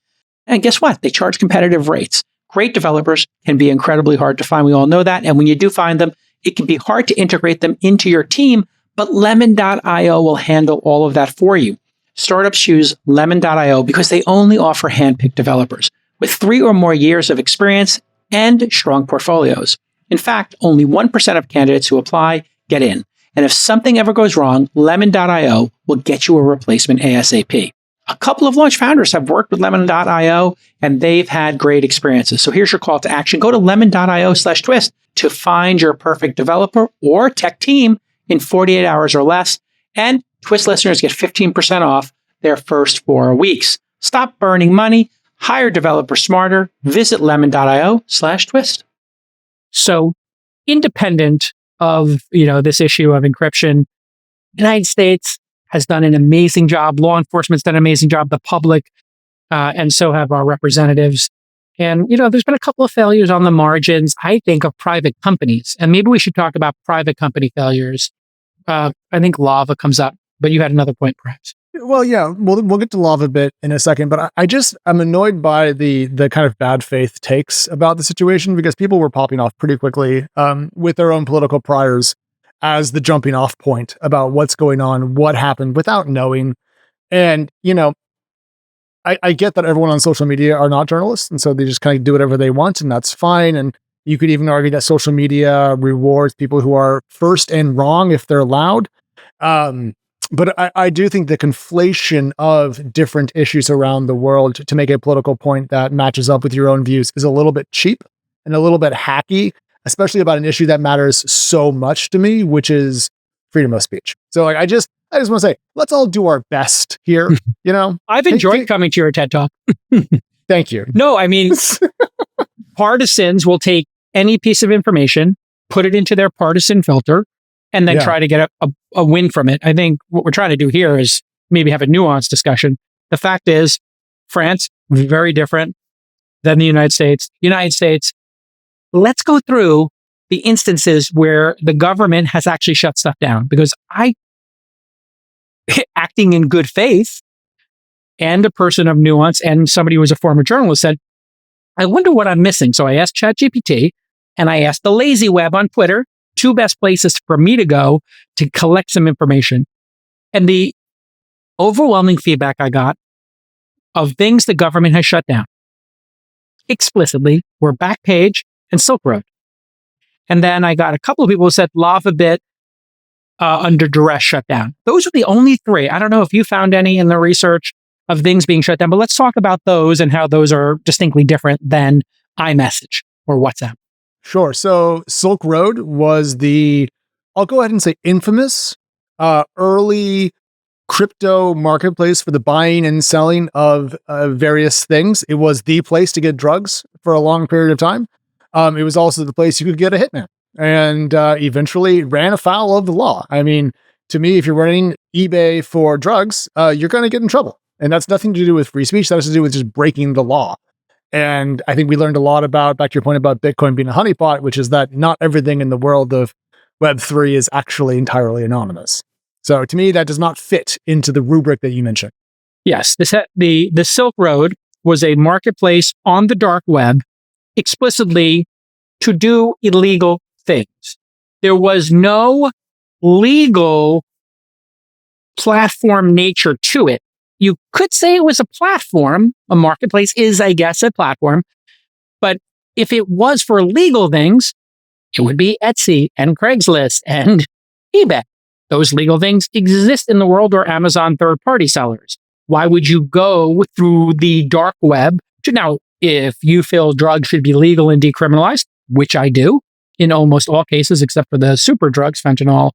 And guess what? They charge competitive rates. Great developers can be incredibly hard to find. We all know that. And when you do find them, it can be hard to integrate them into your team, but lemon.io will handle all of that for you. Startups choose lemon.io because they only offer handpicked developers with 3 or more years of experience and strong portfolios. In fact, only 1% of candidates who apply get in. And if something ever goes wrong, lemon.io will get you a replacement ASAP. a couple of launch founders have worked with lemon.io and they've had great experiences. So here's your call to action. Go to lemon.io/twist to find your perfect developer or tech team in 48 hours or less. And Twist listeners get 15% off their first 4 weeks. Stop burning money. Hire developers smarter. Visit lemon.io/twist. So independent of, this issue of encryption, the United States has done an amazing job. Law enforcement's done an amazing job. The public, and so have our representatives. And, there's been a couple of failures on the margins, I think, of private companies. And maybe we should talk about private company failures. I think Lava comes up, but you had another point, perhaps. Well, yeah, we'll get to Lava a bit in a second, but I'm annoyed by the kind of bad faith takes about the situation, because people were popping off pretty quickly with their own political priors as the jumping off point about what's going on, what happened, without knowing. And, I get that everyone on social media are not journalists, and so they just kind of do whatever they want, and that's fine. And you could even argue that social media rewards people who are first and wrong if they're loud. But I do think the conflation of different issues around the world to make a political point that matches up with your own views is a little bit cheap and a little bit hacky, especially about an issue that matters so much to me, which is freedom of speech. So I just want to say, let's all do our best here. I've enjoyed coming to your TED Talk. Thank you. No, I mean, partisans will take any piece of information, put it into their partisan filter, and then try to get a win from it. I think what we're trying to do here is maybe have a nuanced discussion. The fact is, France, very different than the United States. United States, let's go through the instances where the government has actually shut stuff down, because acting in good faith, and a person of nuance and somebody who was a former journalist said, I wonder what I'm missing. So I asked ChatGPT and I asked the lazy web on Twitter, 2 best places for me to go to collect some information. And the overwhelming feedback I got of things the government has shut down explicitly were Backpage and Silk Road. And then I got a couple of people who said LavaBit under duress shut down. Those are the only 3. I don't know if you found any in the research of things being shut down, but let's talk about those and how those are distinctly different than iMessage or WhatsApp. Sure. So Silk Road was I'll go ahead and say infamous, early crypto marketplace for the buying and selling of various things. It was the place to get drugs for a long period of time. It was also the place you could get a hitman, and eventually ran afoul of the law. I mean, to me, if you're running eBay for drugs, you're going to get in trouble. And that's nothing to do with free speech. That has to do with just breaking the law. And I think we learned a lot about, back to your point about Bitcoin being a honeypot, which is that not everything in the world of Web3 is actually entirely anonymous. So to me, that does not fit into the rubric that you mentioned. Yes, the Silk Road was a marketplace on the dark web explicitly to do illegal things. There was no legal platform nature to it. You could say it was a platform. A marketplace is, I guess, a platform. But if it was for legal things, it would be Etsy and Craigslist and eBay. Those legal things exist in the world, or Amazon third-party sellers. Why would you go through the dark web to now, if you feel drugs should be legal and decriminalized, which I do in almost all cases, except for the super drugs, fentanyl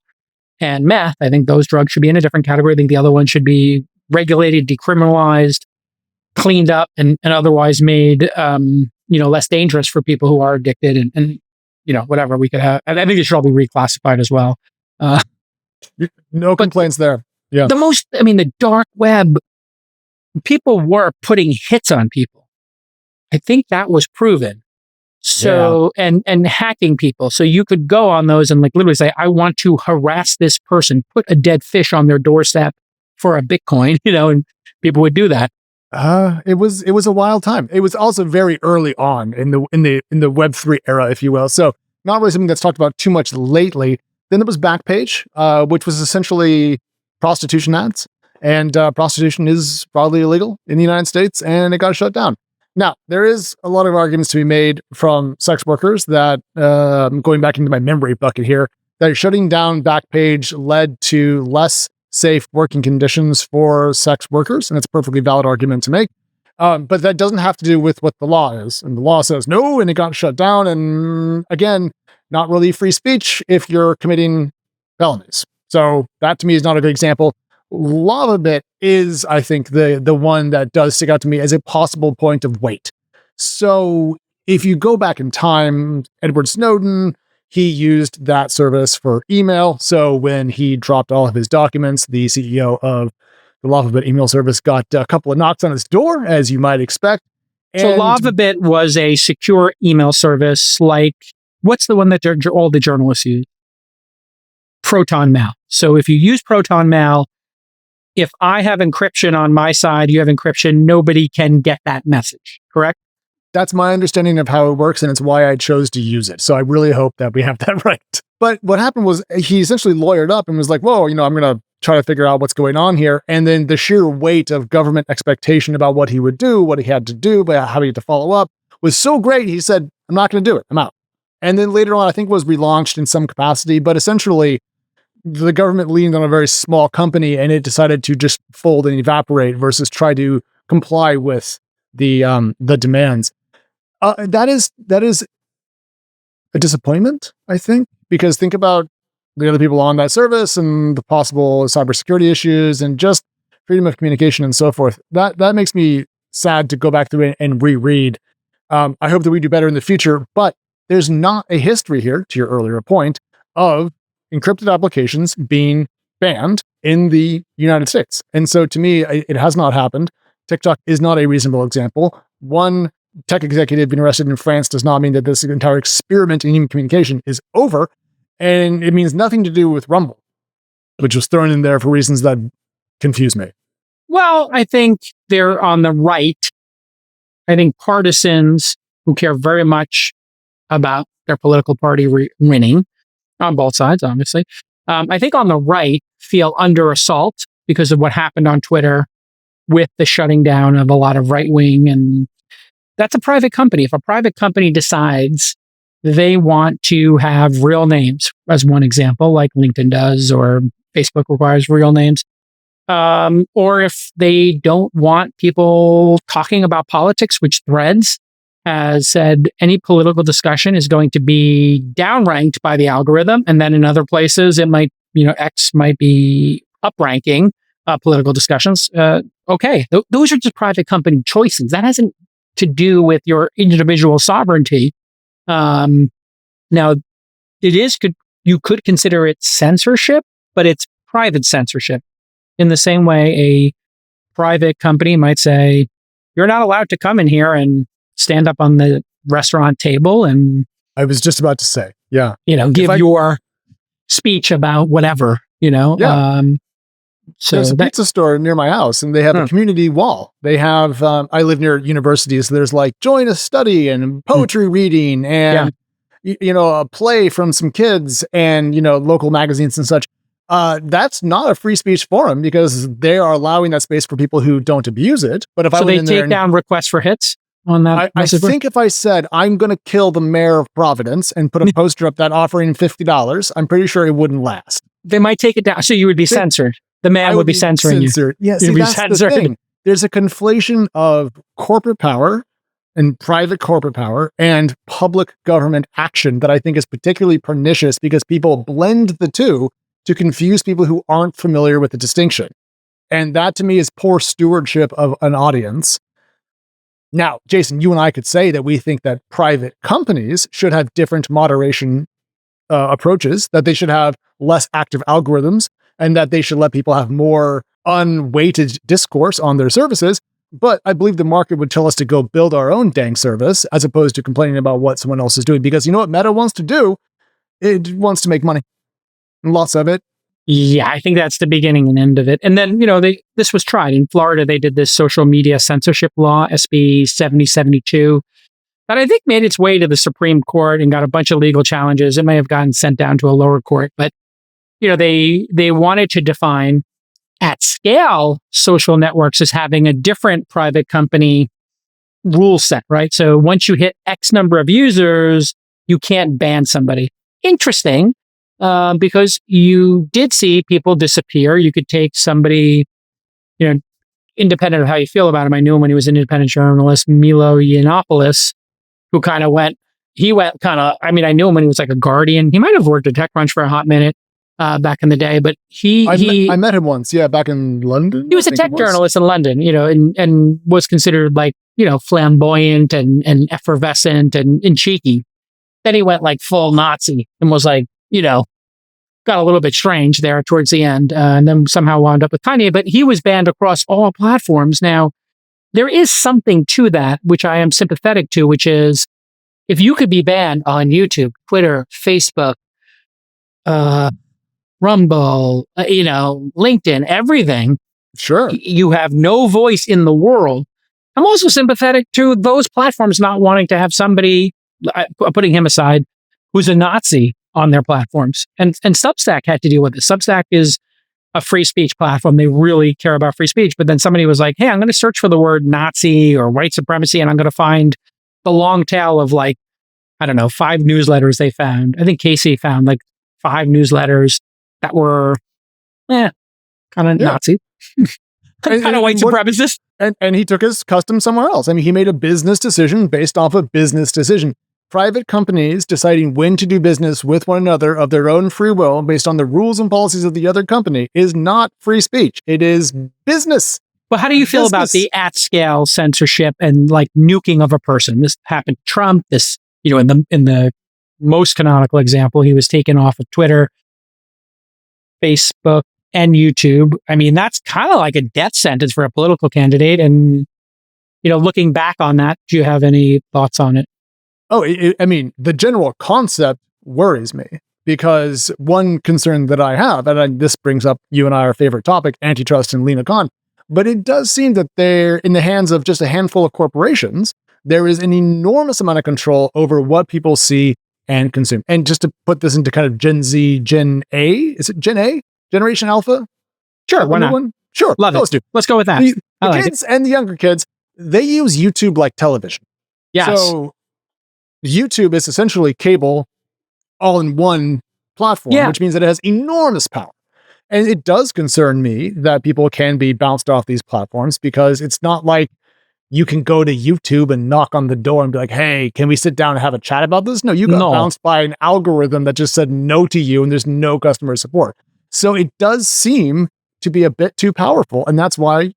and meth, I think those drugs should be in a different category. I think the other one should be regulated, decriminalized, cleaned up, and otherwise made, less dangerous for people who are addicted and whatever we could have. I think they should all be reclassified as well. No complaints there. Yeah. The dark web, people were putting hits on people. I think that was proven. So, and hacking people. So you could go on those and literally say, I want to harass this person, put a dead fish on their doorstep for a Bitcoin, and people would do that. It was a wild time. It was also very early on in the Web3 era, if you will. So not really something that's talked about too much lately. Then there was Backpage, which was essentially prostitution ads. And prostitution is probably illegal in the United States, and it got shut down. Now, there is a lot of arguments to be made from sex workers that, going back into my memory bucket here, that shutting down Backpage led to less safe working conditions for sex workers, and it's a perfectly valid argument to make. But that doesn't have to do with what the law is. And the law says no, and it got shut down. And again, not really free speech if you're committing felonies. So that to me is not a good example. LavaBit is, I think, the one that does stick out to me as a possible point of weight. So if you go back in time, Edward Snowden, he used that service for email. So when he dropped all of his documents, the CEO of the LavaBit email service got a couple of knocks on his door, as you might expect. So LavaBit was a secure email service like, what's the one that all the journalists use? ProtonMail. So if you use ProtonMail, if I have encryption on my side, you have encryption, nobody can get that message, correct? That's my understanding of how it works, and it's why I chose to use it. So I really hope that we have that right. But what happened was he essentially lawyered up and was like, whoa, I'm going to try to figure out what's going on here. And then the sheer weight of government expectation about what he would do, what he had to do, but how he had to follow up was so great. He said, I'm not going to do it. I'm out. And then later on, I think was relaunched in some capacity, but essentially the government leaned on a very small company and it decided to just fold and evaporate versus try to comply with the demands. That is a disappointment, I think, because think about the other people on that service and the possible cybersecurity issues and just freedom of communication and so forth. That makes me sad to go back through it and reread. I hope that we do better in the future, but there's not a history here, to your earlier point, of encrypted applications being banned in the United States. And so to me, it has not happened. TikTok is not a reasonable example. One tech executive being arrested in France does not mean that this entire experiment in human communication is over. And it means nothing to do with Rumble, which was thrown in there for reasons that confuse me. Well, I think they're on the right. I think partisans who care very much about their political party winning, on both sides, obviously, I think on the right feel under assault because of what happened on Twitter with the shutting down of a lot of right wing. And that's a private company. If a private company decides they want to have real names, as one example, like LinkedIn does, or Facebook requires real names, or if they don't want people talking about politics, which Threads has said any political discussion is going to be downranked by the algorithm. And then in other places, it might, X might be upranking political discussions. Okay, those are just private company choices. That hasn't to do with your individual sovereignty. Now, you could consider it censorship, but it's private censorship. In the same way, a private company might say, you're not allowed to come in here and stand up on the restaurant table and I was just about to say, yeah, give your speech about whatever, Yeah. So there's a pizza store near my house and they have a community wall. They have, I live near universities. So there's like join a study and poetry reading and, a play from some kids and, local magazines and such. That's not a free speech forum because they are allowing that space for people who don't abuse it. But if I went in there, they take down requests for hits on that. I think if I said I'm going to kill the mayor of Providence and put a poster up that offering $50, I'm pretty sure it wouldn't last. They might take it down. So you would be censored. The man would be censoring you. Yeah, see, that's the thing. There's a conflation of corporate power and private corporate power and public government action that I think is particularly pernicious because people blend the two to confuse people who aren't familiar with the distinction. And that to me is poor stewardship of an audience. Now, Jason, you and I could say that we think that private companies should have different moderation approaches, that they should have less active algorithms, and that they should let people have more unweighted discourse on their services. But I believe the market would tell us to go build our own dang service as opposed to complaining about what someone else is doing. Because you know what Meta wants to do? It wants to make money. Lots of it. Yeah, I think that's the beginning and end of it. And then, this was tried. In Florida, they did this social media censorship law, SB 7072, that I think made its way to the Supreme Court and got a bunch of legal challenges. It may have gotten sent down to a lower court, but they wanted to define at scale social networks as having a different private company rule set, right? So once you hit X number of users, you can't ban somebody. Interesting. because you did see people disappear. You could take somebody, independent of how you feel about him. I knew him when he was an independent journalist, Milo Yiannopoulos, who I knew him when he was like a Guardian. He might have worked at TechCrunch for a hot minute back in the day, but I met him once, back in London. He was a tech journalist in London, and was considered like, flamboyant and effervescent and cheeky. Then he went like full Nazi and was like, got a little bit strange there towards the end, and then somehow wound up with Kanye, but he was banned across all platforms. Now, there is something to that, which I am sympathetic to, which is if you could be banned on YouTube, Twitter, Facebook, Rumble, LinkedIn, everything. Sure. You have no voice in the world. I'm also sympathetic to those platforms not wanting to have somebody, putting him aside, who's a Nazi on their platforms. And Substack had to deal with this. Substack is a free speech platform. They really care about free speech. But then somebody was like, hey, I'm going to search for the word Nazi or white supremacy, and I'm going to find the long tail of 5 newsletters they found. I think Casey found 5 newsletters that were kind of Nazi, kind of white supremacist. And he took his custom somewhere else. I mean, he made a business decision based off a business decision. Private companies deciding when to do business with one another of their own free will based on the rules and policies of the other company is not free speech. It is business. Well, how do you feel about the at-scale censorship and nuking of a person? This happened to Trump. This, in the most canonical example, he was taken off of Twitter, Facebook, and YouTube. I mean, that's kind of like a death sentence for a political candidate. And, looking back on that, do you have any thoughts on it? Oh, the general concept worries me because one concern that I have, and this brings up you and I, our favorite topic, antitrust and Lena Khan, but it does seem that they're in the hands of just a handful of corporations. There is an enormous amount of control over what people see and consume. And just to put this into kind of Gen Z, Gen A, is it Gen A? Generation Alpha? Sure, why not? One? Sure, love it. Let's go with that. The kids and the younger kids, they use YouTube like television. Yes. So YouTube is essentially cable all in one platform, which means that it has enormous power. And it does concern me that people can be bounced off these platforms because it's not like you can go to YouTube and knock on the door and be like, hey, can we sit down and have a chat about this? No, you got bounced by an algorithm that just said no to you and there's no customer support. So it does seem to be a bit too powerful. And that's why,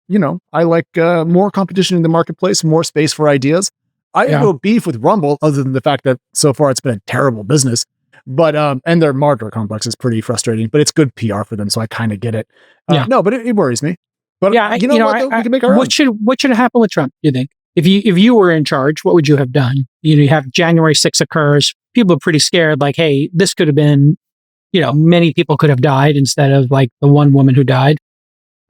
I like more competition in the marketplace, more space for ideas. I have no beef with Rumble other than the fact that so far it's been a terrible business. But, and their market complex is pretty frustrating, but it's good PR for them. So I kind of get it. No, but it worries me. But we can make our own. What should happen with Trump, you think? If you were in charge, what would you have done? You have January 6th occurs. People are pretty scared, like, hey, this could have been, many people could have died instead of the one woman who died.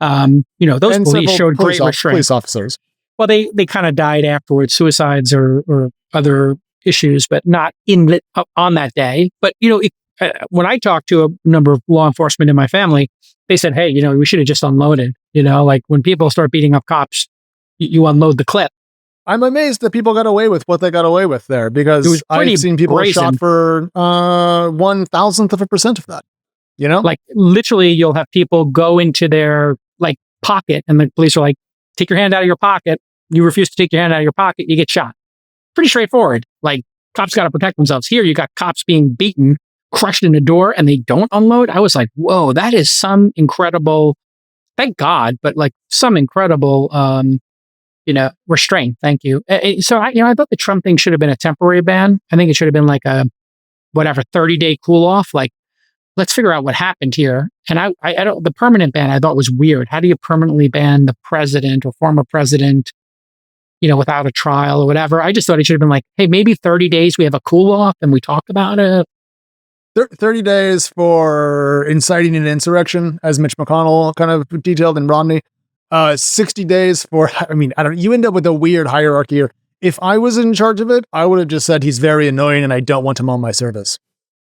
Those and police showed great restraint. Police officers. Well, they kind of died afterwards, suicides or other issues, but not on that day. But, when I talked to a number of law enforcement in my family, they said, hey, we should have just unloaded. When people start beating up cops, you unload the clip. I'm amazed that people got away with what they got away with there because I've seen people shot for 1,000% of that. Literally, you'll have people go into their pocket and the police are like, take your hand out of your pocket. You refuse to take your hand out of your pocket, you get shot. Pretty straightforward. Cops got to protect themselves. Here, you got cops being beaten, crushed in a door, and they don't unload. I was like, whoa, that is some incredible, thank God, but some incredible, restraint. Thank you. So I thought the Trump thing should have been a temporary ban. I think it should have been a 30-day cool off. Let's figure out what happened here. And I don't, the permanent ban I thought was weird. How do you permanently ban the president or former president, without a trial or whatever? I just thought it should have been hey, maybe 30 days we have a cool off and we talk about it. 30 days for inciting an insurrection, as Mitch McConnell kind of detailed in Romney. 60 days for, you end up with a weird hierarchy here. If I was in charge of it, I would have just said he's very annoying and I don't want him on my service.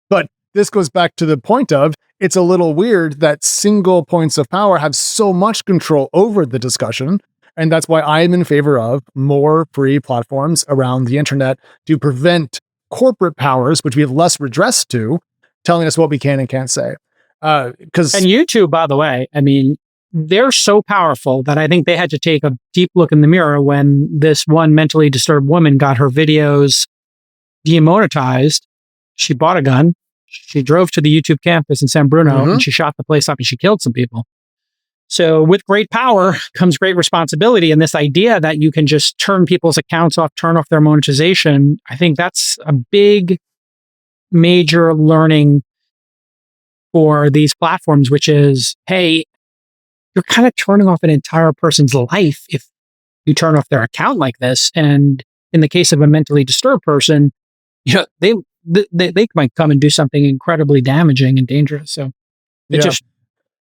But this goes back to the point of, it's a little weird that single points of power have so much control over the discussion. And that's why I am in favor of more free platforms around the internet to prevent corporate powers, which we have less redress to telling us what we can and can't say. And YouTube, by the way, I mean, they're so powerful that I think they had to take a deep look in the mirror when this one mentally disturbed woman got her videos demonetized. She bought a gun. She drove to the YouTube campus in San Bruno and she shot the place up and she killed some people. So with great power comes great responsibility. And this idea that you can just turn people's accounts off, turn off their monetization, I think that's a big, major learning for these platforms, which is, hey, you're kind of turning off an entire person's life if you turn off their account like this. And in the case of a mentally disturbed person, they might come and do something incredibly damaging and dangerous. So it just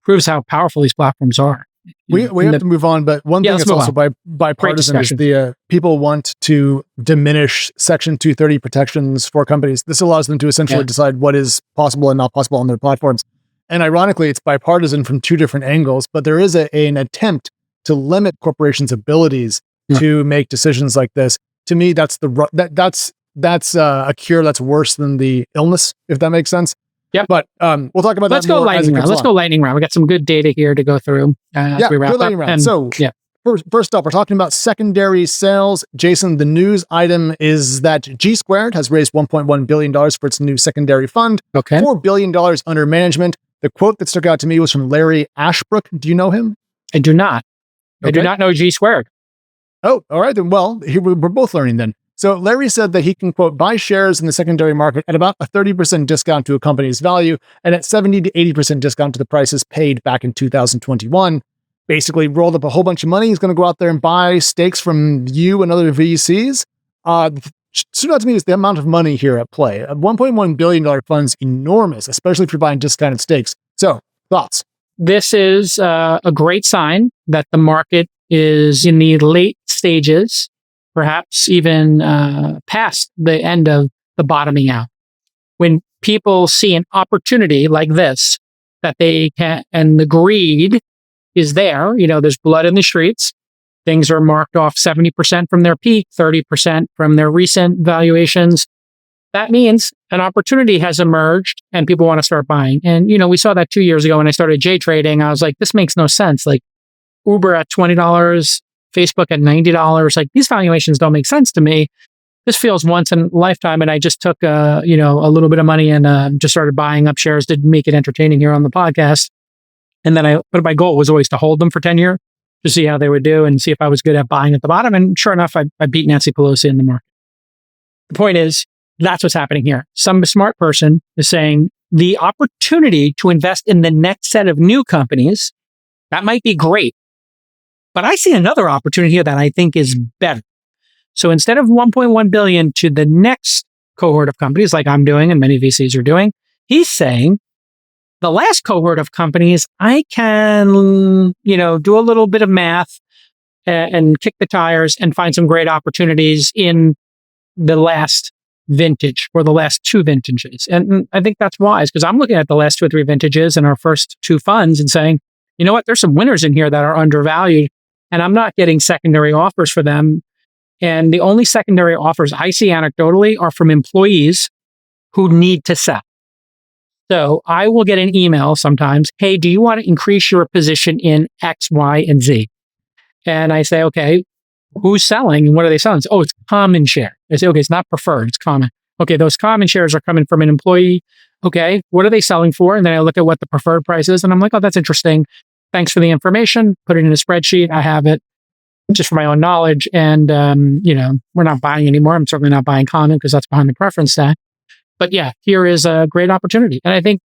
proves how powerful these platforms are. We have to move on, but one thing that's also bipartisan is the people want to diminish Section 230 protections for companies. This allows them to essentially decide what is possible and not possible on their platforms. And ironically, it's bipartisan from two different angles, but there is an attempt to limit corporations' abilities to make decisions like this. To me, that's a cure that's worse than the illness, if that makes sense. Yeah, but we'll talk about that more as it comes Let's go lightning round. We got some good data here to go through. As we wrap good lightning round. And, so first up, we're talking about secondary sales. Jason, the news item is that G Squared has raised $1.1 billion for its new secondary fund. Okay. $4 billion under management. The quote that stuck out to me was from Larry Ashbrook. Do you know him? I do not. Okay. I do not know G Squared. Oh, all right. Then, well, here we're both learning then. So Larry said that he can, quote, buy shares in the secondary market at about a 30% discount to a company's value and at 70 to 80% discount to the prices paid back in 2021. Basically rolled up a whole bunch of money. He's going to go out there and buy stakes from you and other VCs. Stood out to me is the amount of money here at play. A $1.1 billion fund's enormous, especially if you're buying discounted stakes. So, thoughts? This is a great sign that the market is in the late stages, perhaps even past the end of the bottoming out. When people see an opportunity like this, that they can, and the greed is there, there's blood in the streets. Things are marked off 70% from their peak, 30% from their recent valuations. That means an opportunity has emerged and people want to start buying. And, we saw that 2 years ago when I started J trading. I was like, this makes no sense. Like Uber at $20, Facebook at $90. Like these valuations don't make sense to me. This feels once in a lifetime. And I just took, a little bit of money and just started buying up shares to make it entertaining here on the podcast. And then but my goal was always to hold them for 10 years to see how they would do and see if I was good at buying at the bottom. And sure enough, I beat Nancy Pelosi in the market. The point is, that's what's happening here. Some smart person is saying the opportunity to invest in the next set of new companies, that might be great. But I see another opportunity here that I think is better. So instead of 1.1 billion to the next cohort of companies like I'm doing and many VCs are doing, he's saying the last cohort of companies, I can, do a little bit of math and kick the tires and find some great opportunities in the last vintage or the last two vintages. And I think that's wise because I'm looking at the last 2 or 3 vintages and our first 2 funds and saying, you know what, there's some winners in here that are undervalued and I'm not getting secondary offers for them. And the only secondary offers I see anecdotally are from employees who need to sell. So I will get an email sometimes, hey, do you want to increase your position in X, Y, and Z? And I say, okay, who's selling and what are they selling? Oh, it's common share. I say, okay, it's not preferred, it's common. Okay, those common shares are coming from an employee. Okay, what are they selling for? And then I look at what the preferred price is and I'm like, oh, that's interesting. Thanks for the information. Put it in a spreadsheet. I have it just for my own knowledge. And, we're not buying anymore. I'm certainly not buying common because that's behind the preference tag. But yeah, here is a great opportunity. And I think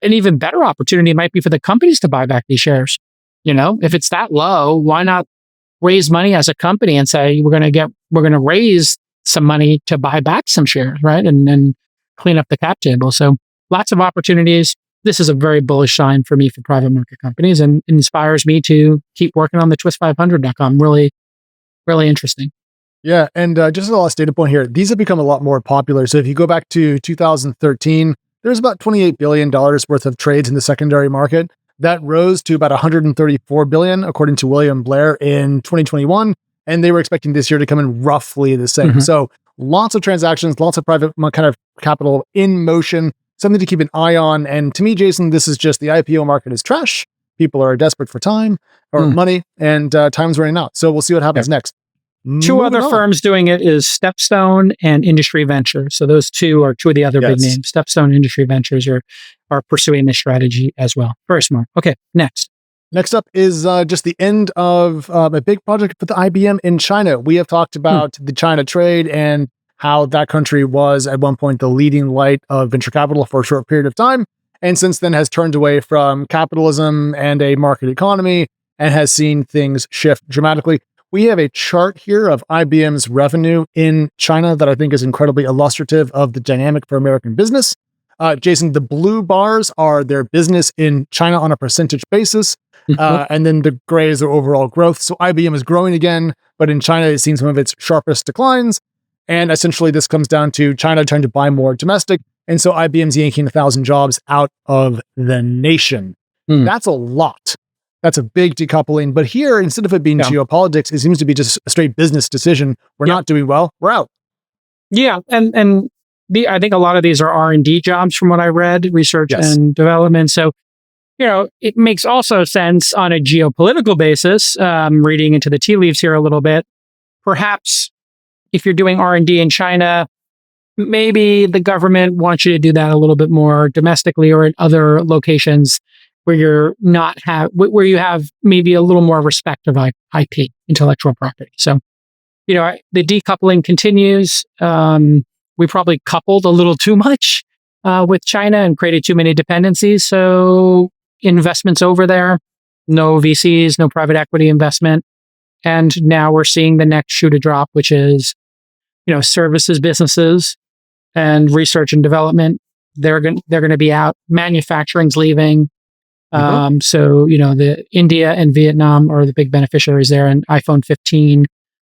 an even better opportunity might be for the companies to buy back these shares. If it's that low, why not raise money as a company and say, we're going to raise some money to buy back some shares, right? And then clean up the cap table. So lots of opportunities. This is a very bullish sign for me for private market companies and inspires me to keep working on the twist500.com. Really, really interesting. Yeah. And just as a last data point here, these have become a lot more popular. So if you go back to 2013, there's about $28 billion worth of trades in the secondary market. That rose to about $134 billion, according to William Blair in 2021. And they were expecting this year to come in roughly the same. Mm-hmm. So lots of transactions, lots of private kind of capital in motion. something to keep an eye on. And to me, Jason, this is just the IPO market is trash. People are desperate for time or money, and time's running out. So we'll see what happens next. Two Moving other on. firms doing it is Stepstone and Industry Ventures. So those two are two of the other big Yes. names. Stepstone and Industry Ventures are pursuing this strategy as well. Very smart. Okay, next. Next up is just the end of a big project for the IBM in China. We have talked about the China trade and how that country was at one point the leading light of venture capital for a short period of time, and since then has turned away from capitalism and a market economy and has seen things shift dramatically. We have a chart here of IBM's revenue in China that I think is incredibly illustrative of the dynamic for American business. Jason, the blue bars are their business in China on a percentage basis. And then the gray is their overall growth. So IBM is growing again, but in China, it's seen some of its sharpest declines. And essentially, this comes down to China trying to buy more domestic. And so IBM's yanking 1,000 jobs out of the nation. That's a lot. That's a big decoupling. But here, instead of it being geopolitics, it seems to be just a straight business decision. We're not doing well. We're out. Yeah, and I think a lot of these are R&D jobs from what I read, research and development. So, it makes also sense on a geopolitical basis, reading into the tea leaves here a little bit. Perhaps if you're doing R&D in China, maybe the government wants you to do that a little bit more domestically or in other locations where where you have maybe a little more respect of IP, intellectual property. So, the decoupling continues. We probably coupled a little too much with China and created too many dependencies. So investments over there, no VCs, no private equity investment. And now we're seeing the next shoe to drop, which is, services businesses and research and development. They're going to be out. Manufacturing's leaving. So, the India and Vietnam are the big beneficiaries there. And iPhone 15,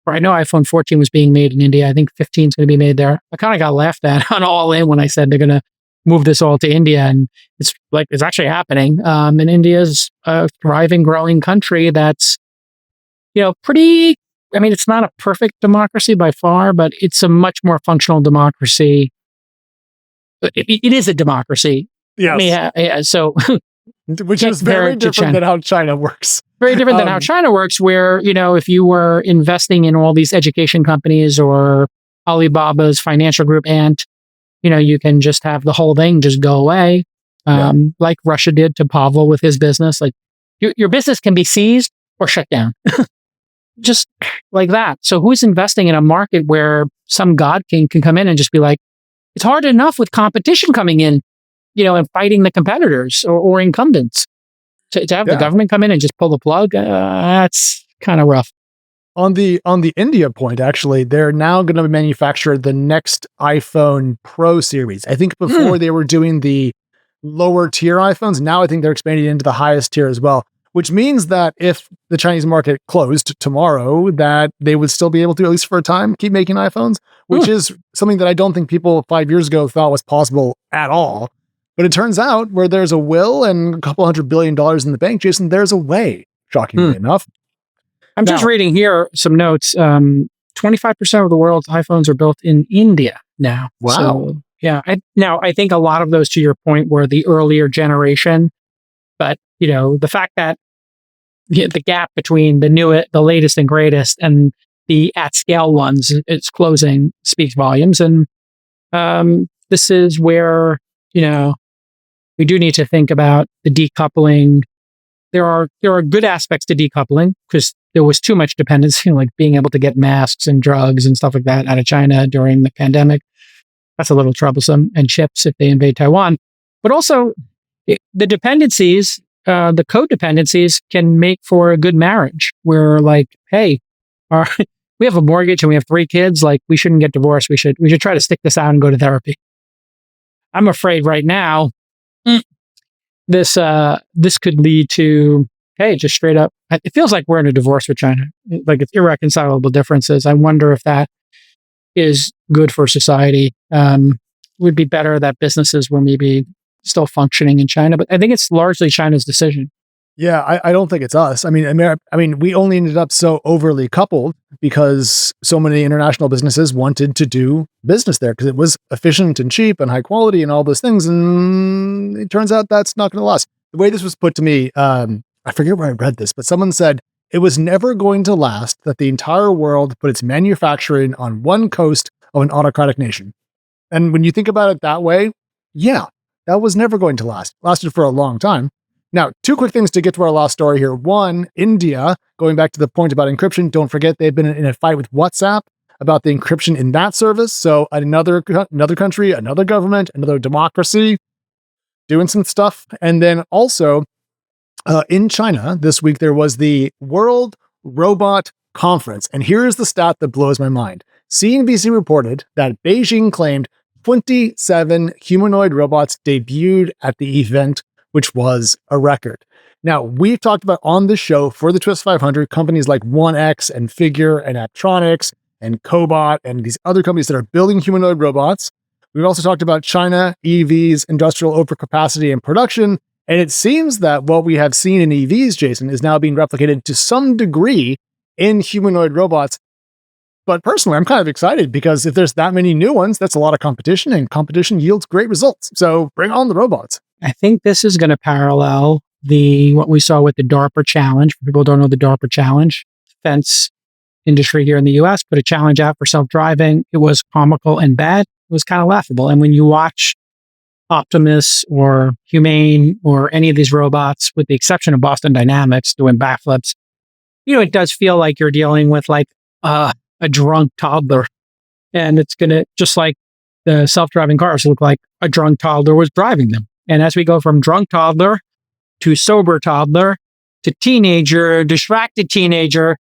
or I know iPhone 14 was being made in India. I think 15 is going to be made there. I kind of got laughed at on All In when I said they're going to move this all to India. And it's actually happening. And India's a thriving, growing country that's, pretty, it's not a perfect democracy by far, but it's a much more functional democracy. It is a democracy. Yes. So which is very different than how China works. Very different than how China works, where, if you were investing in all these education companies or Alibaba's financial group Ant, you can just have the whole thing just go away, like Russia did to Pavel with his business. Like your business can be seized or shut down, just like that. So who's investing in a market where some God king can come in and just be like, it's hard enough with competition coming in, and fighting the competitors or incumbents. To have the government come in and just pull the plug, that's kind of rough. On the India point, actually, they're now going to manufacture the next iPhone Pro series. I think before they were doing the lower tier iPhones. Now I think they're expanding into the highest tier as well, which means that if the Chinese market closed tomorrow, that they would still be able to, at least for a time, keep making iPhones, which is something that I don't think people 5 years ago thought was possible at all. But it turns out where there's a will and a couple $100 billion in the bank, Jason, there's a way, shockingly enough. I'm just reading here some notes. 25% of the world's iPhones are built in India now. Wow. So, yeah. I think a lot of those, to your point, were the earlier generation. But, the fact that the gap between the latest and greatest and the at-scale ones, it's closing, speaks volumes. And this is where, we do need to think about the decoupling. There are good aspects to decoupling because there was too much dependency, like being able to get masks and drugs and stuff like that out of China during the pandemic. That's a little troublesome, and chips if they invade Taiwan. But also, the dependencies, the codependencies can make for a good marriage where, like, hey, we have a mortgage and we have 3 kids. Like, we shouldn't get divorced. We should try to stick this out and go to therapy. I'm afraid right now, this could lead to, hey, just straight up. It feels like we're in a divorce with China. Like, it's irreconcilable differences. I wonder if that is good for society. Would be better that businesses were maybe still functioning in China, but I think it's largely China's decision. Yeah, I don't think it's us. I mean, we only ended up so overly coupled because so many international businesses wanted to do business there because it was efficient and cheap and high quality and all those things. And it turns out that's not going to last. The way this was put to me, I forget where I read this, but someone said it was never going to last that the entire world put its manufacturing on one coast of an autocratic nation. And when you think about it that way, yeah, that was never going to last. It lasted for a long time. Now, two quick things to get to our last story here. One, India, going back to the point about encryption, don't forget they've been in a fight with WhatsApp about the encryption in that service. So another country, another government, another democracy doing some stuff. And then also in China this week, there was the World Robot Conference. And here is the stat that blows my mind. CNBC reported that Beijing claimed 27 humanoid robots debuted at the event, which was a record. Now, we've talked about on the show for the Twist 500 companies like 1X and Figure and Apptronics and Cobot and these other companies that are building humanoid robots. We've also talked about China, EVs, industrial overcapacity and production. And it seems that what we have seen in EVs, Jason, is now being replicated to some degree in humanoid robots. But personally, I'm kind of excited because if there's that many new ones, that's a lot of competition, and competition yields great results. So bring on the robots. I think this is going to parallel what we saw with the DARPA challenge. For people who don't know the DARPA challenge, defense industry here in the US put a challenge out for self-driving. It was comical and bad. It was kind of laughable. And when you watch Optimus or Humane or any of these robots, with the exception of Boston Dynamics doing backflips, it does feel like you're dealing with like a drunk toddler. And it's going to, just like the self-driving cars, look like a drunk toddler was driving them. And as we go from drunk toddler to sober toddler to teenager, distracted teenager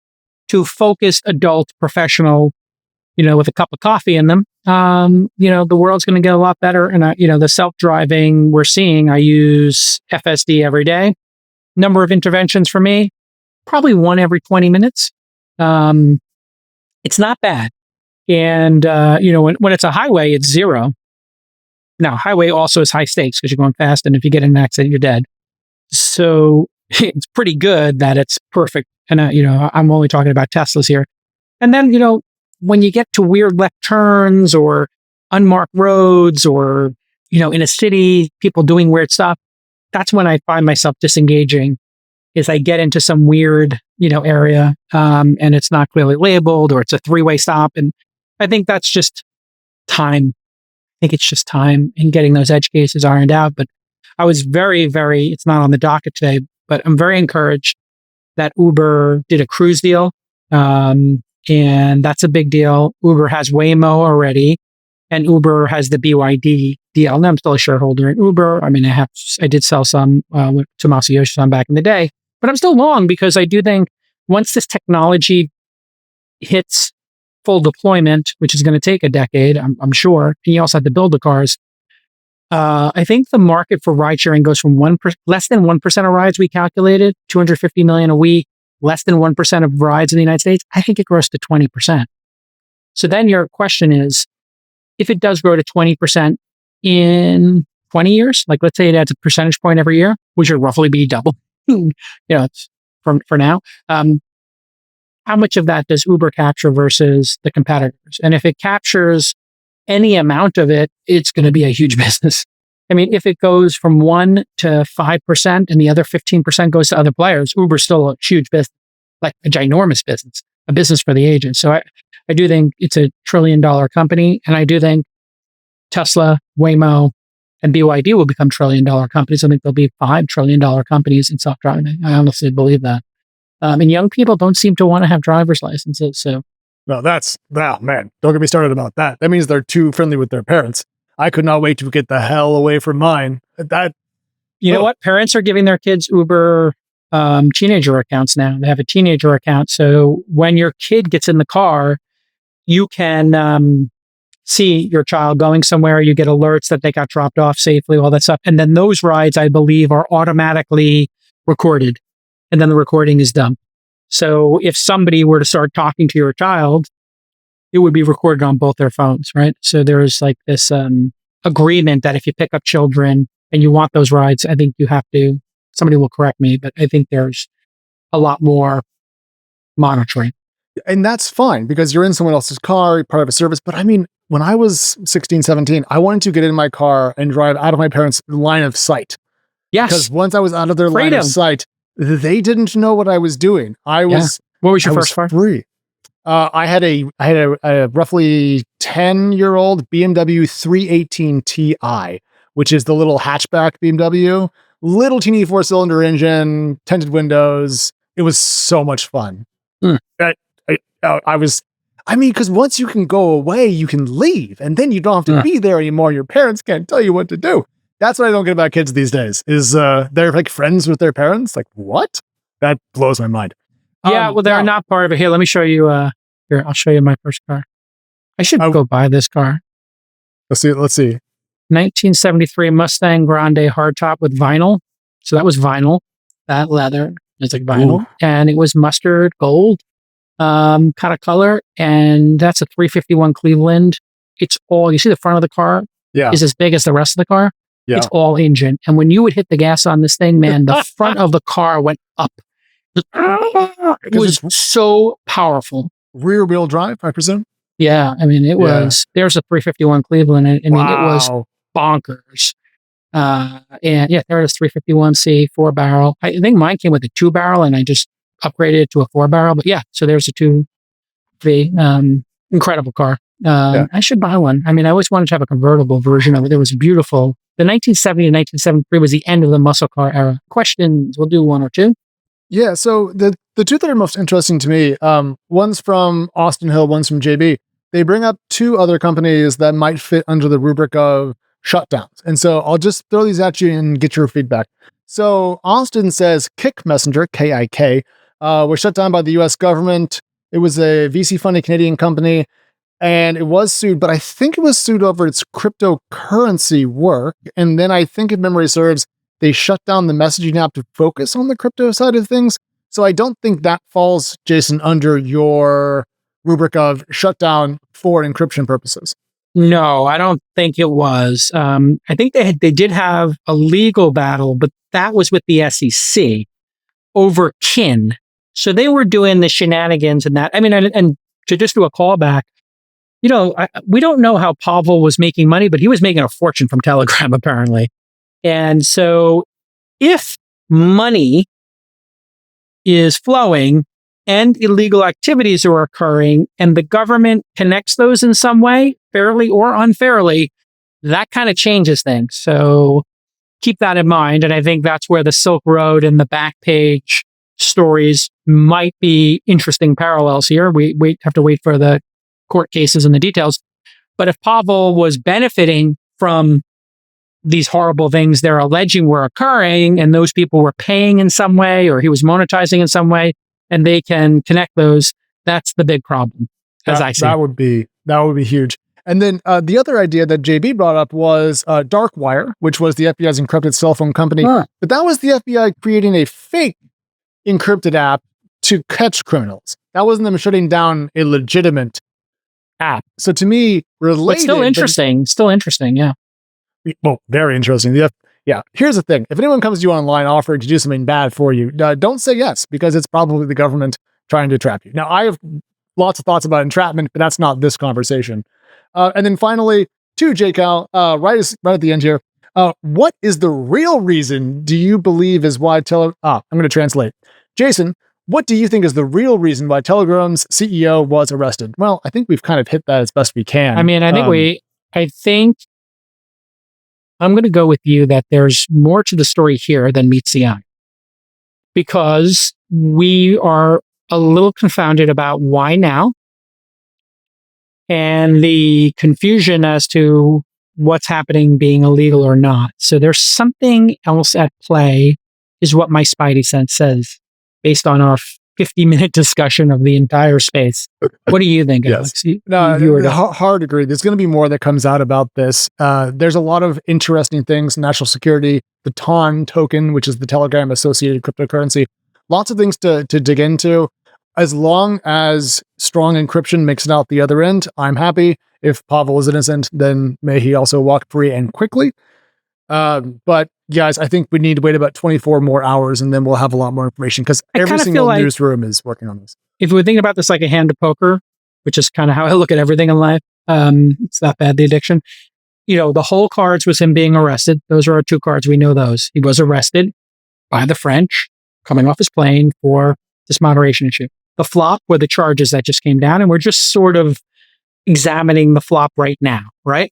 to focused adult professional, with a cup of coffee in them, the world's going to get a lot better. And, the self-driving we're seeing, I use FSD every day. Number of interventions for me, probably one every 20 minutes. It's not bad. And, when it's a highway, it's zero. Now, highway also is high stakes because you're going fast. And if you get in an accident, you're dead. So it's pretty good that it's perfect. And, I'm only talking about Teslas here. And then, when you get to weird left turns or unmarked roads or, in a city, people doing weird stuff, that's when I find myself disengaging, is I get into some weird, area and it's not clearly labeled or it's a three-way stop. And I think that's just time. I think it's just time in getting those edge cases ironed out. But I was very, very, it's not on the docket today, but I'm very encouraged that Uber did a cruise deal. And that's a big deal. Uber has Waymo already, and Uber has the BYD deal. And I'm still a shareholder in Uber. I did sell some to Masayoshi back in the day, but I'm still long because I do think once this technology hits full deployment, which is going to take a decade, I'm sure, and you also have to build the cars. I think the market for ride sharing goes from less than 1% of rides we calculated, 250 million a week, less than 1% of rides in the United States. I think it grows to 20%. So then your question is, if it does grow to 20% in 20 years, like let's say it adds a percentage point every year, which would roughly be double, it's for now. How much of that does Uber capture versus the competitors? And if it captures any amount of it, it's going to be a huge business. If it goes from 1 to 5% and the other 15% goes to other players, Uber's still a huge business, like a ginormous business, a business for the agent. So I do think it's $1 trillion company. And I do think Tesla, Waymo, and BYD will become $1 trillion companies. I think there'll be $5 trillion companies in self-driving. I honestly believe that. And young people don't seem to want to have driver's licenses. So, well, man, don't get me started about that. That means they're too friendly with their parents. I could not wait to get the hell away from mine. You know what? Parents are giving their kids Uber teenager accounts now. They have a teenager account. So when your kid gets in the car, you can see your child going somewhere. You get alerts that they got dropped off safely, all that stuff. And then those rides, I believe, are automatically recorded. And then the recording is done. So if somebody were to start talking to your child, it would be recorded on both their phones, right? So there's like this agreement that if you pick up children and you want those rides, I think you have to somebody will correct me, but I think there's a lot more monitoring. And that's fine because you're in someone else's car, you're part of a service. But I mean, when I was 16, 17, I wanted to get in my car and drive out of my parents' line of sight. Yes. Because once I was out of their line of sight, they didn't know what I was doing. What was your first car? Free. I had a roughly 10-year-old BMW 318 Ti, which is the little hatchback BMW, little teeny 4-cylinder engine, tinted windows. It was so much fun. Because once you can go away, you can leave, and then you don't have to be there anymore. Your parents can't tell you what to do. That's what I don't get about kids these days. Is they're like friends with their parents? Like what? That blows my mind. Yeah, well, they're not part of it. Here, let me show you. Here, I'll show you my first car. I should go buy this car. Let's see. 1973 Mustang Grande hardtop with vinyl. So that was vinyl. That leather is like vinyl, and it was mustard gold. Kind of color, and that's a 351 Cleveland. It's all, you see the front of the car is as big as the rest of the car. Yeah. It's all engine. And when you would hit the gas on this thing, man, the front of the car went up. It was so powerful. Rear wheel drive, I presume? Yeah. I mean, it was, there's a 351 Cleveland. And, I mean, it was bonkers. And yeah, there it is, 351C, 4-barrel. I think mine came with a 2-barrel and I just upgraded it to a 4-barrel, but yeah, so there's a 2V, incredible car. I should buy one. I mean, I always wanted to have a convertible version of it. It was beautiful. The 1970 and 1973 was the end of the muscle car era. Questions, we'll do one or two. Yeah, so the two that are most interesting to me, one's from Austin Hill, one's from JB. They bring up two other companies that might fit under the rubric of shutdowns. And so I'll just throw these at you and get your feedback. So Austin says Kick Messenger, KIK, was shut down by the US government. It was a VC-funded Canadian company, and it was sued, but I think it was sued over its cryptocurrency work. And then I think, if memory serves, they shut down the messaging app to focus on the crypto side of things. So I don't think that falls, Jason, under your rubric of shutdown for encryption purposes. No, I don't think it was. I think they did have a legal battle, but that was with the SEC over kin. So they were doing the shenanigans and that. I mean, and to just do a callback, you know, we don't know how Pavel was making money, but he was making a fortune from Telegram, apparently. And so if money is flowing and illegal activities are occurring and the government connects those in some way, fairly or unfairly, that kind of changes things. So keep that in mind. And I think that's where the Silk Road and the Backpage stories might be interesting parallels here. We have to wait for the court cases and the details. But if Pavel was benefiting from these horrible things they're alleging were occurring and those people were paying in some way or he was monetizing in some way and they can connect those, that's the big problem, as I see. That would be huge. And then the other idea that JB brought up was Darkwire, which was the FBI's encrypted cell phone company. But that was the FBI creating a fake encrypted app to catch criminals. That wasn't them shutting down a legitimate app. So to me, related... But still interesting, yeah. Well, very interesting. Here's the thing. If anyone comes to you online offering to do something bad for you, don't say yes, because it's probably the government trying to trap you. Now, I have lots of thoughts about entrapment, but that's not this conversation. And then finally, to JCal, right at the end here, what is the real reason do you believe is why I'm going to translate. Jason, what do you think is the real reason why Telegram's CEO was arrested? Well, I think we've kind of hit that as best we can. I mean, I think I'm going to go with you that there's more to the story here than meets the eye, because we are a little confounded about why now and the confusion as to what's happening being illegal or not. So there's something else at play, is what my spidey sense says, based on our 50-minute discussion of the entire space. What do you think, Alex? Hard to agree. There's going to be more that comes out about this. There's a lot of interesting things, national security, the TON token, which is the Telegram associated cryptocurrency. Lots of things to dig into. As long as strong encryption makes it out the other end, I'm happy. If Pavel is innocent, then may he also walk free and quickly. But guys, I think we need to wait about 24 more hours and then we'll have a lot more information because every kinda single feel like- newsroom is working on this. If we're thinking about this like a hand of poker, which is kind of how I look at everything in life, it's that bad, the addiction. The whole cards was him being arrested. Those are our 2 cards. We know those. He was arrested by the French coming off his plane for this moderation issue. The flop were the charges that just came down, and we're just sort of examining the flop right now, right?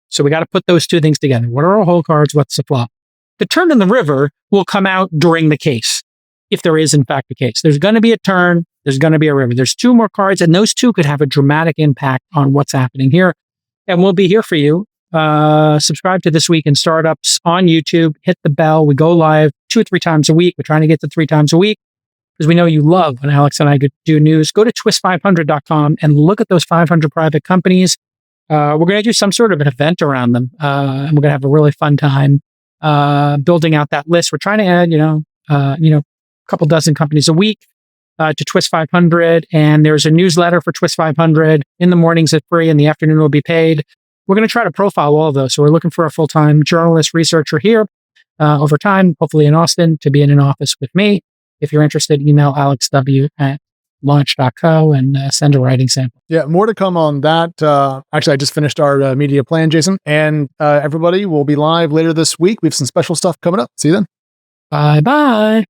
So we got to put those 2 things together. What are our whole cards? What's the flop? The turn in the river will come out during the case, if there is in fact a case. There's going to be a turn. There's going to be a river. There's 2 more cards, and those 2 could have a dramatic impact on what's happening here. And we'll be here for you. Subscribe to This Week in Startups on YouTube. Hit the bell. We go live 2 or 3 times a week. We're trying to get to 3 times a week because we know you love when Alex and I do news. Go to twist500.com and look at those 500 private companies. We're going to do some sort of an event around them, and we're going to have a really fun time building out that list. We're trying to add, a couple dozen companies a week to Twist 500, and there's a newsletter for Twist 500. In the mornings it's free, in the afternoon will be paid. We're going to try to profile all of those. So we're looking for a full-time journalist, researcher here over time, hopefully in Austin, to be in an office with me. If you're interested, email alexw@launch.co and send a writing sample. Yeah, more to come on that. Actually, I just finished our media plan, Jason. And everybody will be live later this week. We have some special stuff coming up. See you then. Bye-bye.